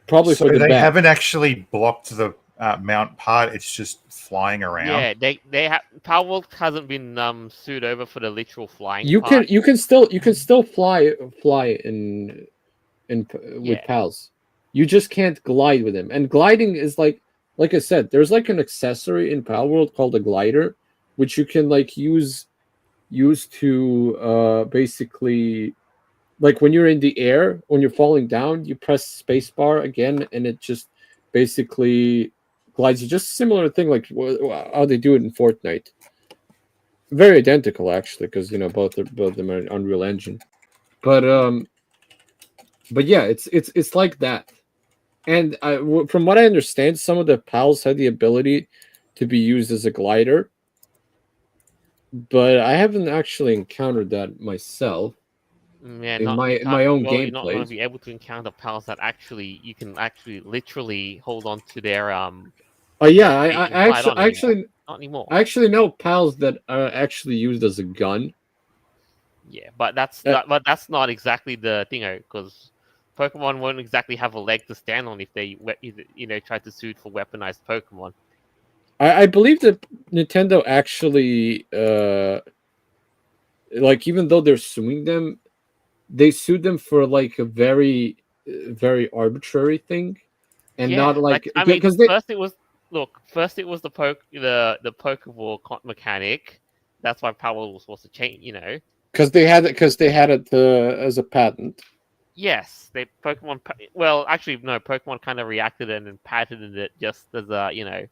probably
So
for the
they
bad.
haven't actually blocked the mount part. It's just flying around.
Yeah, they have Power hasn't been sued over for the literal flying
You
part.
can still fly in with
Yeah.
pals. You just can't glide with them. And gliding is like I said, there's like an accessory in Pal World called a glider, which you can like use to basically, like when you're in the air, when you're falling down, you press spacebar again, and it just basically glides you. Just similar thing like how they do it in Fortnite. very identical actually, because both of them are Unreal Engine. But yeah, it's like that. And from what I understand, some of the pals had the ability to be used as a glider, but I haven't actually encountered that myself
Yeah,
in
not
my own
well. You're not going to
gameplays.
be able to encounter pals that actually you can actually literally hold on to
Oh yeah,
their feet and
I
slide
actually
on anymore. Not anymore.
I actually know pals that are actually used as a gun.
Yeah, but
Uh,
that's not exactly the thing, because Pokemon won't exactly have a leg to stand on if they try to suit for weaponized Pokemon.
I believe that Nintendo actually like, even though they're suing them, they sued them for like a very arbitrary thing, and
Yeah,
not
like
like
I mean,
because they
first it was the Pokeball mechanic. That's why Power was supposed to change.
because they had it as a patent.
Yes, they Pokemon. Well, actually, no. Pokemon kind of reacted and patented it just as a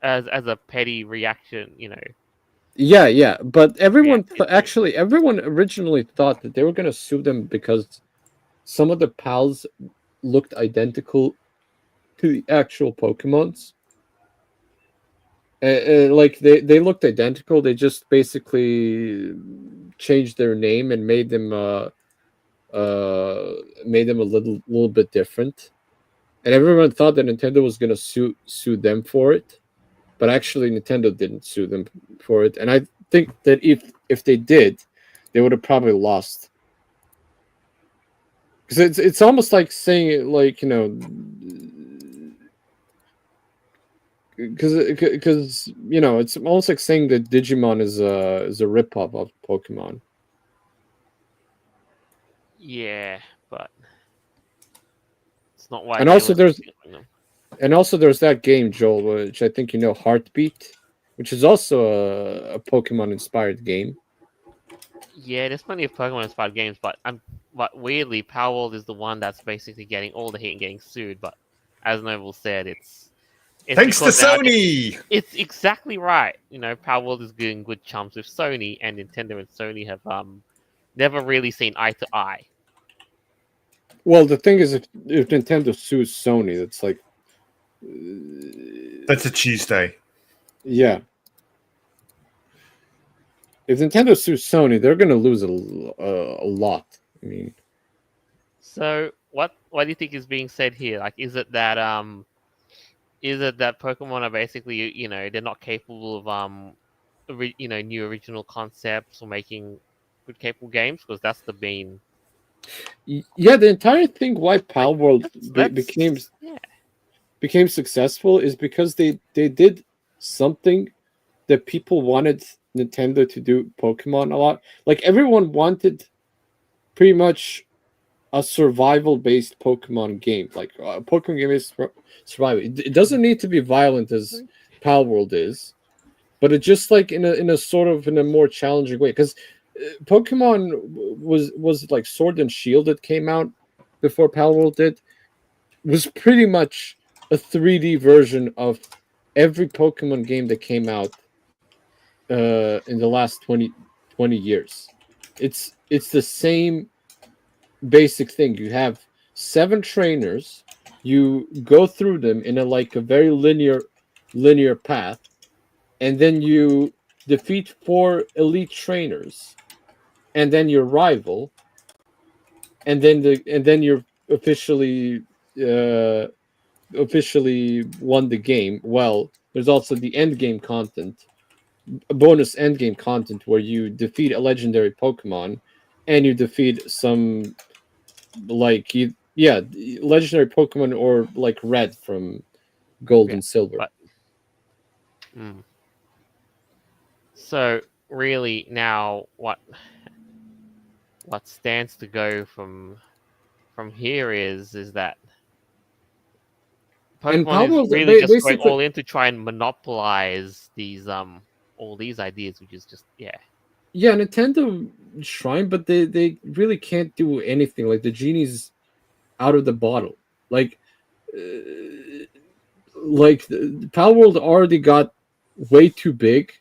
as a petty reaction.
Yeah, yeah, but
Reacted to.
actually everyone originally thought that they were going to sue them because some of the pals looked identical to the actual Pokemons. Like they looked identical. They just basically changed their name and made them a little bit different. And everyone thought that Nintendo was going to sue them for it, but actually Nintendo didn't sue them for it. And I think that if they did, they would have probably lost. Because it's almost like saying, like, because it's almost like saying that Digimon is a ripoff of Pokemon.
Yeah, but it's not why
And
they
also
was.
there's that game, Joel, which I think Heartbeat, which is also a Pokemon inspired game.
Yeah, there's plenty of Pokemon inspired games, but weirdly, Powerworld is the one that's basically getting all the hate and getting sued. But as Noble said, it's
Thanks to
because now
Sony.
it's exactly right. Powerworld is getting good chums with Sony, and Nintendo and Sony have never really seen eye to eye.
Well, the thing is, if Nintendo sues Sony, that's like,
That's a Tuesday.
yeah. If Nintendo sues Sony, they're going to lose a lot. I mean,
So what do you think is being said here? Like, is it that Pokemon are basically they're not capable of new original concepts or making good capable games, because that's the main.
yeah, the entire thing why
Like,
Pal World became
let's yeah.
became successful is because they did something that people wanted Nintendo to do Pokemon a lot. Like, everyone wanted pretty much a survival based Pokemon game. Like, a Pokemon game is survival. It doesn't need to be violent as Pal World is, but it's just like in a sort of in a more challenging way. Because Pokemon was like Sword and Shield that came out before Pal World did, was pretty much a 3D version of every Pokemon game that came out in the last 20 years. It's the same basic thing. You have 7 trainers. You go through them in a very linear path, and then you defeat 4 elite trainers, and then your rival, and then you're uh, officially won the game. Well, there's also the end game content, a bonus end game content where you defeat a legendary Pokemon, and you defeat some legendary Pokemon, or like Red from Gold
Yeah,
and Silver.
but mm. So really now what stands to go from here is that
And
Pokemon is
Power
really just going
basically,
all in to try and monopolize these all these ideas, which is just yeah.
yeah, Nintendo Shrine, but they really can't do anything. Like, the genie's out of the bottle. Uh, like the Power World already got way too big,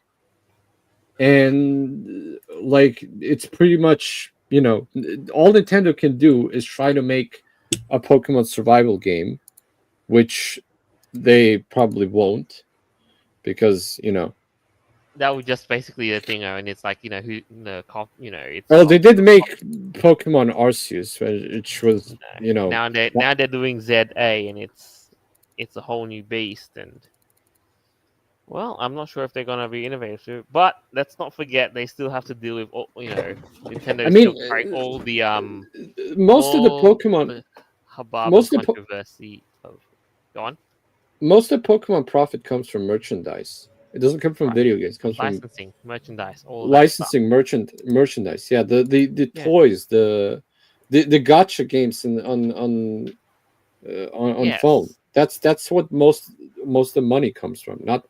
and like it's pretty much, you know, all Nintendo can do is try to make a Pokemon survival game, which they probably won't, because, you know,
That was just basically the thing, and it's like, it's
well, they did make Pokemon Arceus, which was, you know,
now they're doing ZA, and it's a whole new beast, and well, I'm not sure if they're gonna be innovative, but let's not forget they still have to deal with all, Nintendo
I
is
mean,
still trying all the
most of the Pokemon,
the hubbub and
most of the
controversy of. Go on.
most of Pokemon profit comes from merchandise. It doesn't come from
Right.
video games. It comes from
Licensing, merchandise, all that
licensing, merchandise. Yeah, the
Yeah.
toys, the gotcha games on
Yes.
phone. That's what most of the money comes from. Not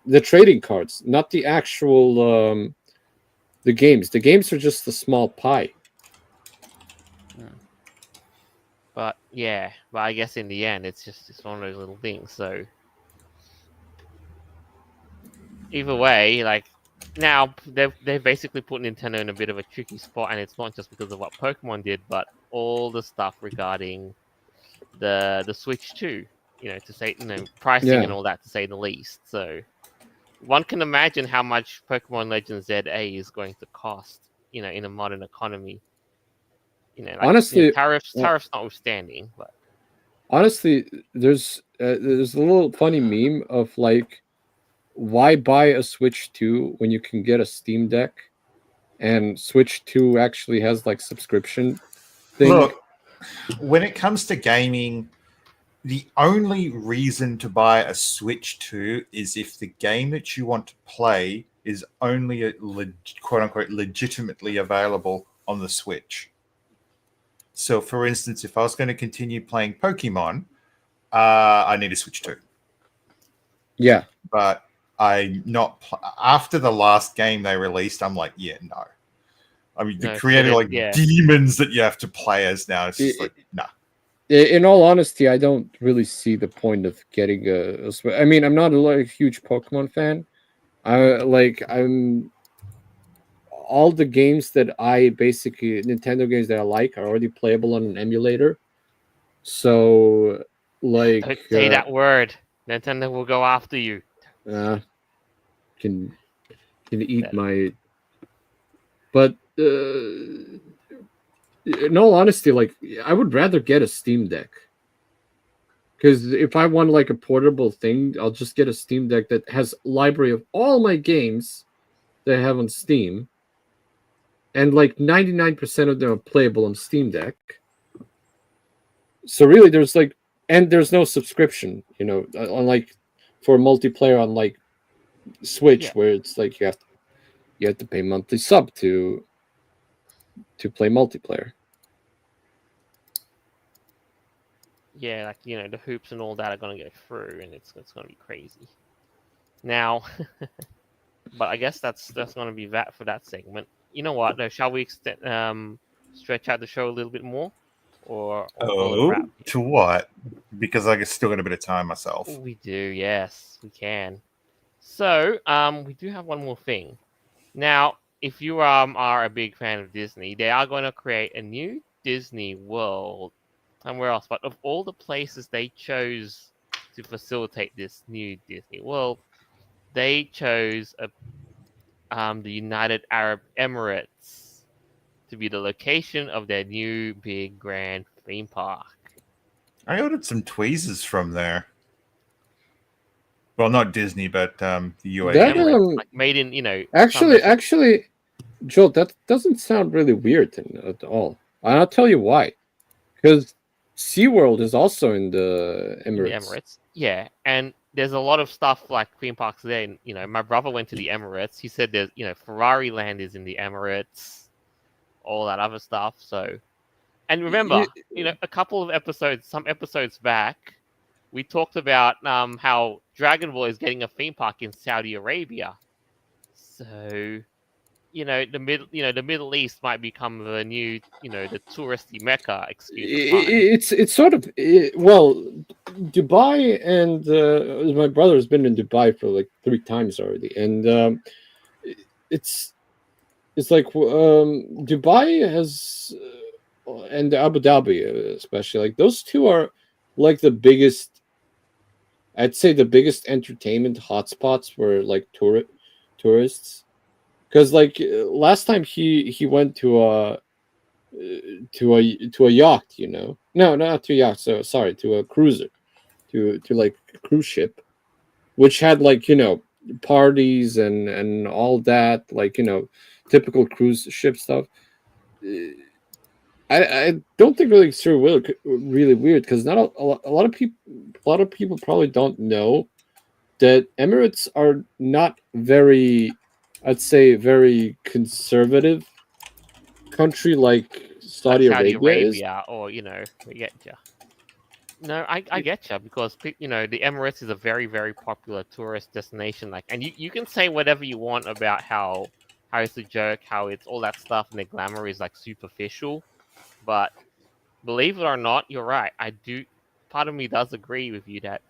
the trading cards, not the actual the games. The games are just a small pie.
But yeah, but I guess in the end, it's one of those little things. So either way, like now they've basically put Nintendo in a bit of a tricky spot, and it's not just because of what Pokemon did, but all the stuff regarding the Switch 2. To say pricing
Yeah.
and all that, to say the least. So one can imagine how much Pokemon Legends ZA is going to cost. In a modern economy.
Honestly,
tariffs notwithstanding, but
honestly, there's a little funny meme of like, why buy a Switch 2 when you can get a Steam Deck, and Switch 2 actually has like subscription thing.
Look, when it comes to gaming, the only reason to buy a Switch 2 is if the game that you want to play is only a quote unquote legitimately available on the Switch. So, for instance, if I was going to continue playing Pokemon, I need a Switch 2.
Yeah,
but I'm not. After the last game they released, I'm like, yeah, no. I mean, they created like demons that you have to play as now. It's just like, nah.
In all honesty, I don't really see the point of getting a. I mean, I'm not a huge Pokemon fan. I'm all the games that I basically Nintendo games that I like are already playable on an emulator. So, like,
don't say that word. Nintendo will go after you.
Can eat my. But in all honesty, like, I would rather get a Steam Deck. Because if I want like a portable thing, I'll just get a Steam Deck that has a library of all my games that I have on Steam. And like 99% of them are playable on Steam Deck. So really there's like, and there's no subscription, unlike for multiplayer on like Switch, where it's like you have to pay monthly sub to play multiplayer.
Yeah, like the hoops and all that are gonna go through, and it's gonna be crazy. Now, but I guess that's gonna be that for that segment. You know what? Though, shall we stretch out the show a little bit more, or call it a wrap?
To what? Because I still got a bit of time myself.
We do, yes, we can. So, we do have one more thing. Now, if you are a big fan of Disney, they are going to create a new Disney World somewhere else. But of all the places they chose to facilitate this new Disney World, they chose the United Arab Emirates to be the location of their new big grand theme park.
I ordered some tweezers from there. Well, not Disney, but the UAE.
Like made in,
Actually, Joe, that doesn't sound really weird at all. And I'll tell you why. Because SeaWorld is also in the Emirates.
Yeah, and there's a lot of stuff like theme parks there. And, my brother went to the Emirates. He said there's, Ferrari Land is in the Emirates, all that other stuff. So, and remember, a couple of some episodes back, we talked about how Dragon Ball is getting a theme park in Saudi Arabia. So, the Middle East might become the new, the touristy mecca.
It's sort of Dubai, and my brother has been in Dubai for like 3 times already, and it's like Dubai has and Abu Dhabi especially, like those two are like the biggest, I'd say the biggest entertainment hotspots for like tourists. Because like last time he went to a yacht, you know, no, not to a yacht, so sorry, to a cruiser, to like a cruise ship, which had like, you know, parties and all that, like, you know, typical cruise ship stuff. I don't think really it's really weird, because not a lot of people, probably don't know that Emirates are not very, I'd say, very conservative country like
Like
Saudi
Saudi
Arabia is.
Arabia, or we get you. No, I get you, because the Emirates is a very, very popular tourist destination. Like, and you can say whatever you want about how it's a joke, how it's all that stuff, and the glamour is like superficial. But believe it or not, you're right. I do. Part of me does agree with you that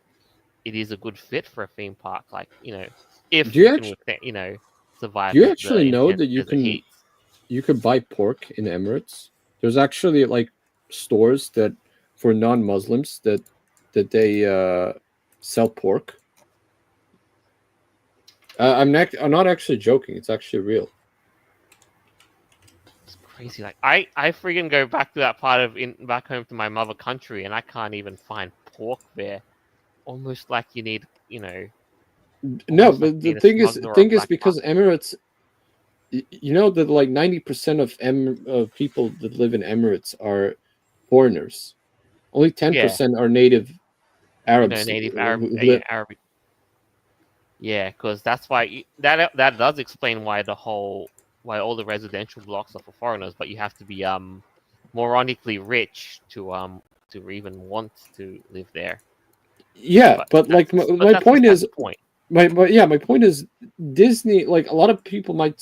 it is a good fit for a theme park. Like,
Do
if
you
you can
actually
survive
do you
the
actually know
intense
that
desert heats.
you could buy pork in Emirates? There's actually like stores that for non-Muslims that they sell pork. I'm not actually joking. It's actually real.
It's crazy. Like, I freaking go back to that part of back home to my mother country, and I can't even find pork there. Almost like you need,
No,
almost like
but
you need a smuggler or a
thing is
black
because
market.
Emirates, you know that like 90% of people that live in Emirates are foreigners. Only
Yeah,
10% are native Arabs
native Arab,
who
yeah,
live.
Arabic. Yeah, because that's why that does explain why all the residential blocks are for foreigners, but you have to be moronically rich to even want to live there.
Yeah,
But
but like my
that's
point
besides
is
the point.
my point is Disney. Like a lot of people might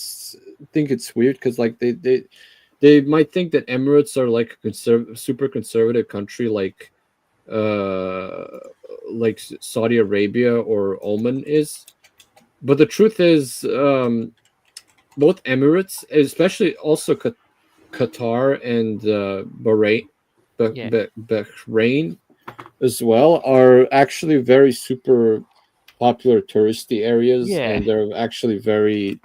think it's weird because like they might think that Emirates are like a super conservative country, uh like Saudi Arabia or Oman is. But the truth is, both Emirates, especially also Qatar and
Yeah,
Bahrain as well, are actually very super popular touristy areas,
yeah.
and they're actually very.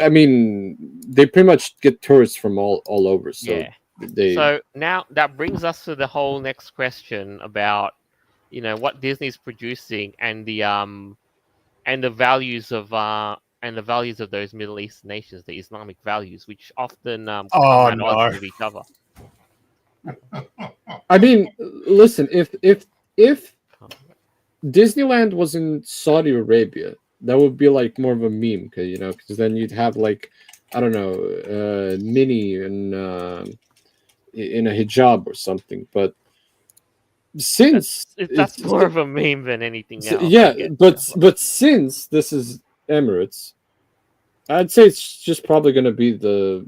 I mean, they pretty much get tourists from all over. So
Yeah.
they,
So now that brings us to the whole next question about what Disney's producing, and the values of those Middle Eastern nations, the Islamic values, which often come
Oh
at odds
no.
with each other.
I mean, listen, if Disneyland was in Saudi Arabia, that would be like more of a meme, because then you'd have like, I don't know, Minnie in a hijab or something. But since
That's more of a meme than anything else. I
yeah,
get you,
but since this is Emirates, I'd say it's just probably going to be the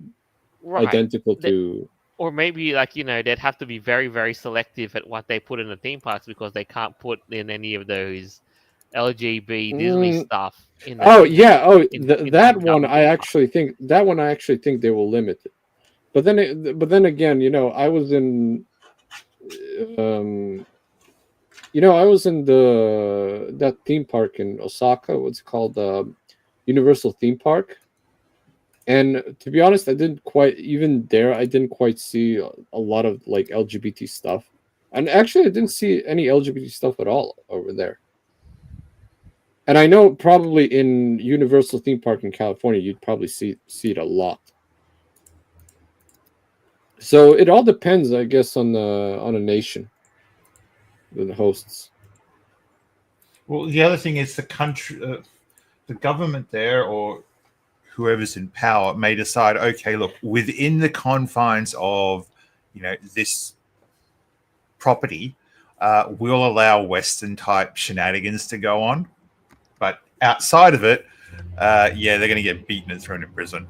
right.
identical
Th-
to.
Or maybe like they'd have to be very, very selective at what they put in the theme parks, because they can't put in any of those LGB Disney
Mm,
stuff in the
oh
in the
yeah, oh
in the
that
Abu
one
Dhabi
I
theme park.
actually think they will limit it. But then again, I was in um I was in the that theme park in Osaka. What's it called? Universal Theme Park. And to be honest, I didn't quite even there. I didn't quite see a lot of like LGBT stuff, and actually, I didn't see any LGBT stuff at all over there. And I know probably in Universal Theme Park in California, you'd probably see it a lot. So it all depends, I guess, on a nation that hosts.
Well, the other thing is the country, the government there, or whoever's in power, may decide, okay, look, within the confines of, this property, we'll allow Western type shenanigans to go on, but outside of it, yeah, they're going to get beaten and thrown in prison.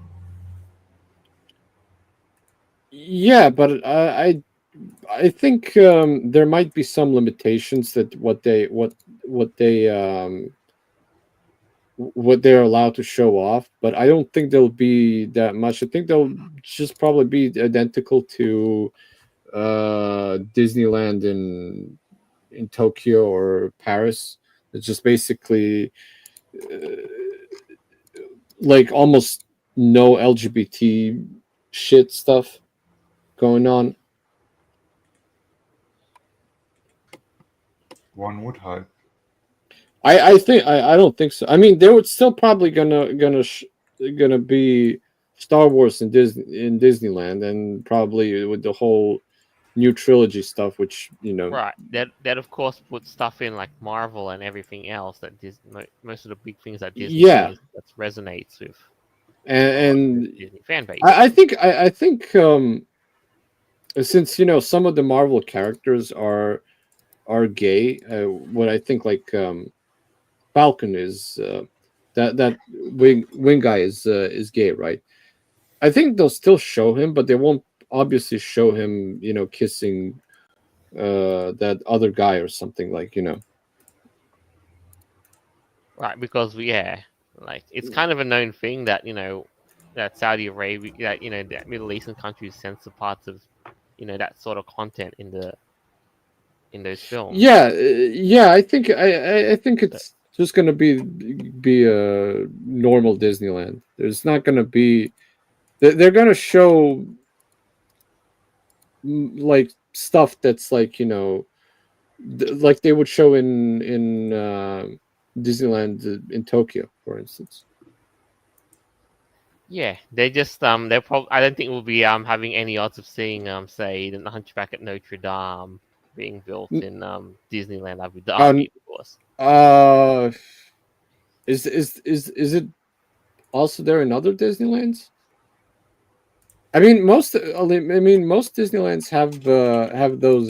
Yeah, but I think there might be some limitations that what they what they're allowed to show off, but I don't think there'll be that much. I think they'll just probably be identical to Disneyland in Tokyo or Paris. It's just basically uh, like almost no LGBT shit stuff going on.
One would hope.
I think I don't think so. I mean, they would still probably gonna be Star Wars in Disneyland, and probably with the whole new trilogy stuff, which
Right. That of course puts stuff in like Marvel and everything else that most of the big things that Disney
yeah,
does that resonates with a lot of the
and
Disney fan base.
I think since some of the Marvel characters are gay, what I think like Falcon is that wing guy is gay, right? I think they'll still show him, but they won't obviously show him, kissing that other guy or something like.
Right, because like it's kind of a known thing that that Saudi Arabia, that that Middle Eastern countries censor parts of that sort of content in those films.
Yeah. I think
So,
it's just gonna be a normal Disneyland. There's not gonna be. They're gonna show like stuff that's like like they would show in Disneyland in Tokyo, for instance.
yeah, they just they're probably I don't think we'll be having any odds of seeing say the Hunchback at Notre Dame being built
N-
in Disneyland Abu
Um,
Dhabi, of course.
uh, is it also there in other Disneylands? I mean, most Disneylands have those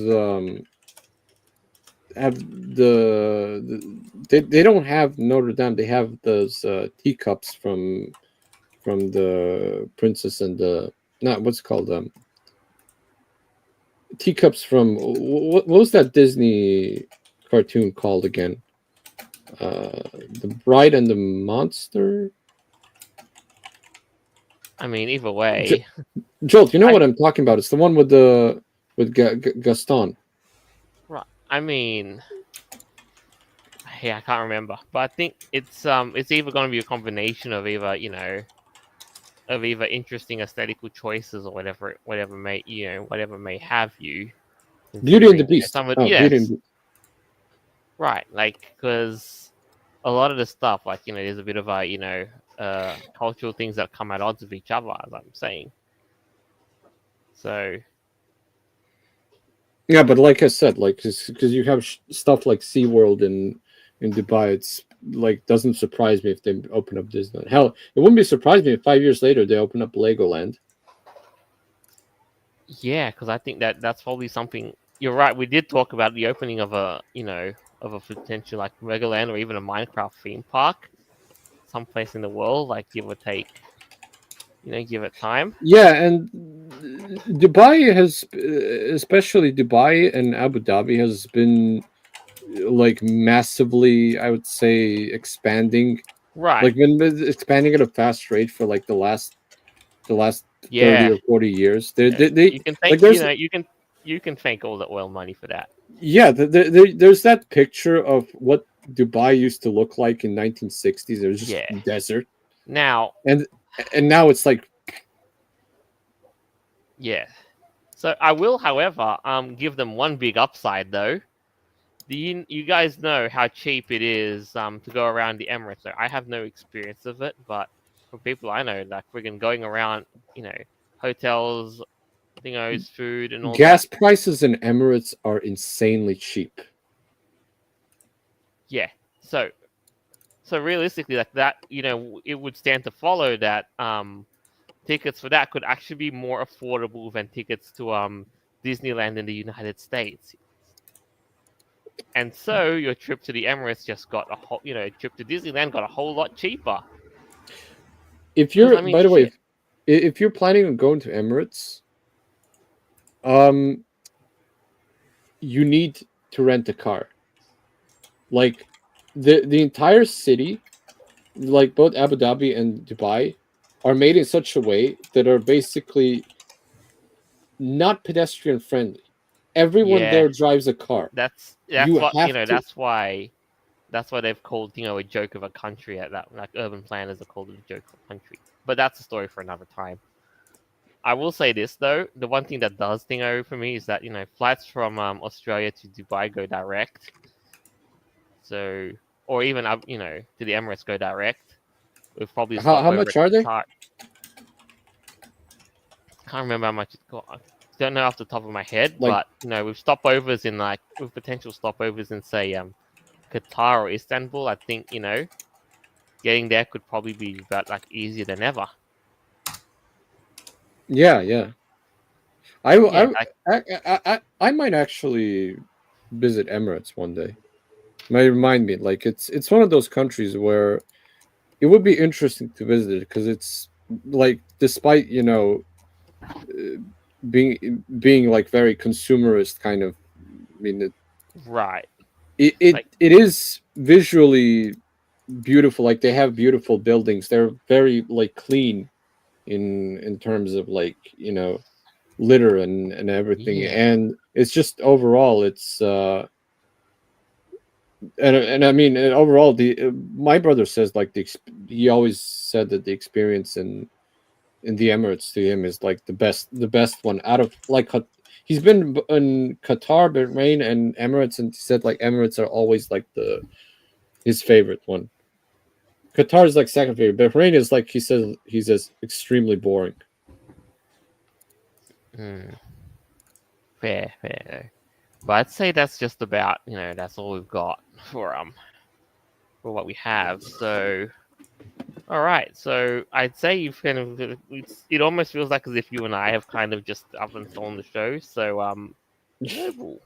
have they don't have Notre Dame. They have those teacups from the Princess and the not what's it called teacups from what was that Disney cartoon called again? The Bride and the Monster.
I mean, either
J-
way,
Joel, you know
I
what I'm talking about? It's the one with Gaston.
right. I mean, yeah, I can't remember, but I think it's either going to be a combination of either of either interesting aesthetical choices or whatever may whatever may have you
Beauty and the
considering
Beast.
some of
Oh, Beauty and
yes, right, like because a lot of the stuff like there's a bit of a cultural things that come at odds with each other, as I'm saying. So
Yeah, but like I said, like because you have stuff like SeaWorld in Dubai, it's like doesn't surprise me if they open up Disneyland. Hell, it wouldn't be surprising me if 5 years later they open up Legoland.
yeah, because I think that's probably something. You're right. We did talk about the opening of a of a potential like Legoland or even a Minecraft theme park, someplace in the world, like give or take, give it time.
Yeah, and Dubai has, especially Dubai and Abu Dhabi, has been like massively, I would say, expanding.
Right.
Like been expanding at a fast rate for like the last 30
Yeah.
or 40 years.
Yeah.
They
You can thank
like there's
you can thank all the oil money for that.
yeah there's that picture of what Dubai used to look like in 1960s. It was just
Yeah.
desert,
Now,
and now it's like
yeah. So I will, however, give them one big upside though. Do you guys know how cheap it is to go around the Emirates? So I have no experience of it, but from people I know, like friggin' going around, hotels, food and all that.
gas prices in Emirates are insanely cheap.
Yeah. So realistically, like that, it would stand to follow that tickets for that could actually be more affordable than tickets to Disneyland in the United States. And so your trip to the Emirates just got a whole, trip to Disneyland got a whole lot cheaper.
If
Because
you're,
I mean,
by the way,
shit.
if you're planning on going to Emirates, um, you need to rent a car. Like the entire city like both Abu Dhabi and Dubai, are made in such a way that are basically not pedestrian friendly. Everyone
Yeah,
there drives a car.
that's
You
what
have to.
that's why they've called a joke of a country at that, like urban planners are called it a joke of a country. But that's a story for another time. I will say this though, the one thing that does thing over for me is that flights from Australia to Dubai go direct, so or even up to the Emirates go direct. We'll probably stop
How
over
much
at
are they?
Qatar. Can't remember how much it cost. Don't know off the top of my head,
Like,
but with stopovers in with potential stopovers in say Qatar or Istanbul, I think getting there could probably be about like easier than ever.
yeah, yeah. I,
Yeah,
I, I might actually visit Emirates one day. Might remind me, like it's one of those countries where it would be interesting to visit it because it's like, despite being like very consumerist kind of. I mean,
right.
it
Like
it is visually beautiful. Like, they have beautiful buildings. They're very like clean in terms of like litter and everything.
yeah,
And it's just overall it's and I mean, and overall the my brother says like he always said that the experience in the Emirates to him is like the best one out of like he's been in Qatar, Bahrain, and Emirates, and he said like Emirates are always like his favorite one. Qatar is like second favorite. Bahrain is like he says extremely boring.
mm, fair. But I'd say that's just about that's all we've got for what we have. So all right, so I'd say you've kind of it almost feels like as if you and I have kind of just up and on the show. So Noble,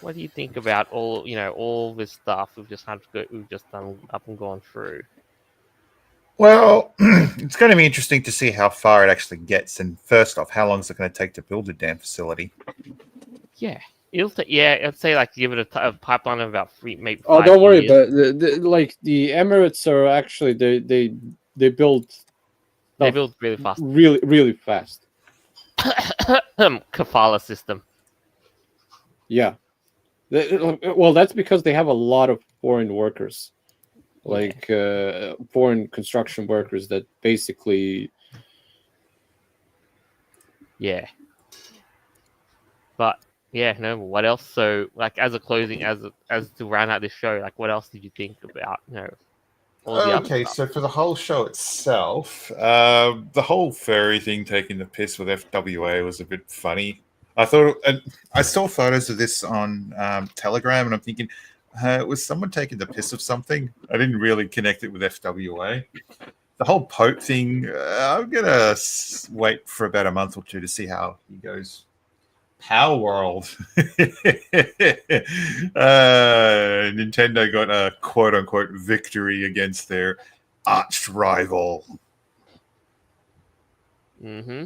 what do you think about all this stuff we've just done up and gone through?
Well, it's going to be interesting to see how far it actually gets. And first off, how long is it going to take to build a damn facility?
Yeah, I'd say like give it a pipeline of about maybe
Oh,
5
don't worry,
years.
but like the Emirates are actually they build
They
stuff
build really fast.
really really fast.
Kafala system.
Yeah. Well, that's because they have a lot of foreign workers,
Yeah,
like foreign construction workers that basically.
yeah. But yeah, no. What else? So, like, as a closing, as to round out this show, like, what else did you think about all the other
Okay,
stuff?
so for the whole show itself, the whole furry thing taking the piss with FWA was a bit funny. I thought, and I saw photos of this on Telegram, and I'm thinking, was someone taking the piss of something? I didn't really connect it with FWA. The whole Pope thing, I'm gonna wait for about a month or two to see how he goes. Power World. Nintendo got a quote unquote victory against their arch rival.
Mm-hmm.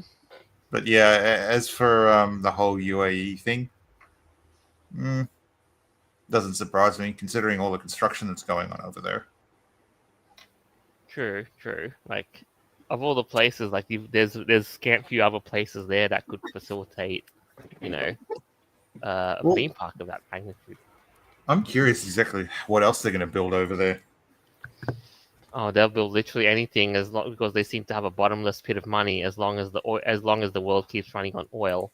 But yeah, as for the whole UAE thing, doesn't surprise me considering all the construction that's going on over there.
True. Like, of all the places, like, there's scant few other places there that could facilitate, a
Well,
theme park of that magnitude.
I'm curious exactly what else they're going to build over there.
Oh, they'll build literally anything as long because they seem to have a bottomless pit of money as long as the world keeps running on oil.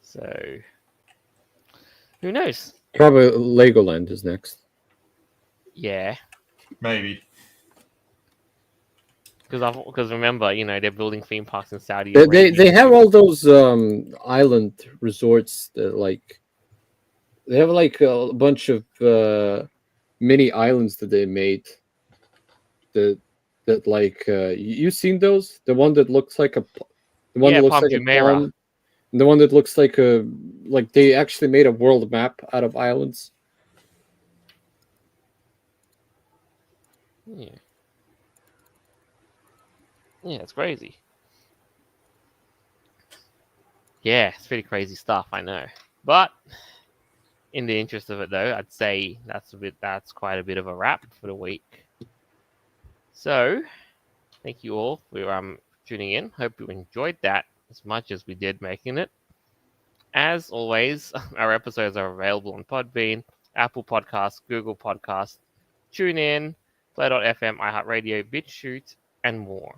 So who knows?
Probably Legoland is next.
Yeah,
Maybe.
because remember, they're building theme parks in Saudi
They
Arabia.
they have all those island resorts that like they have like a bunch of mini islands that they made that like you seen those? The one that looks like the one
Yeah,
that looks
Palm
like a
Jumeirah.
palm, and the one that looks like they actually made a world map out of islands.
Yeah, it's crazy. Yeah, it's pretty crazy stuff. I know, but in the interest of it, though, I'd say that's quite a bit of a wrap for the week. So, thank you all for tuning in. Hope you enjoyed that as much as we did making it. As always, our episodes are available on Podbean, Apple Podcasts, Google Podcasts, TuneIn, Play.fm, iHeartRadio, BitChute, and more.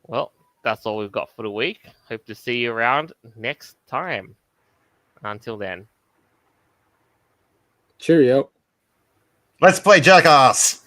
Well, that's all we've got for the week. Hope to see you around next time. Until then.
Cheerio.
Let's play Jackass.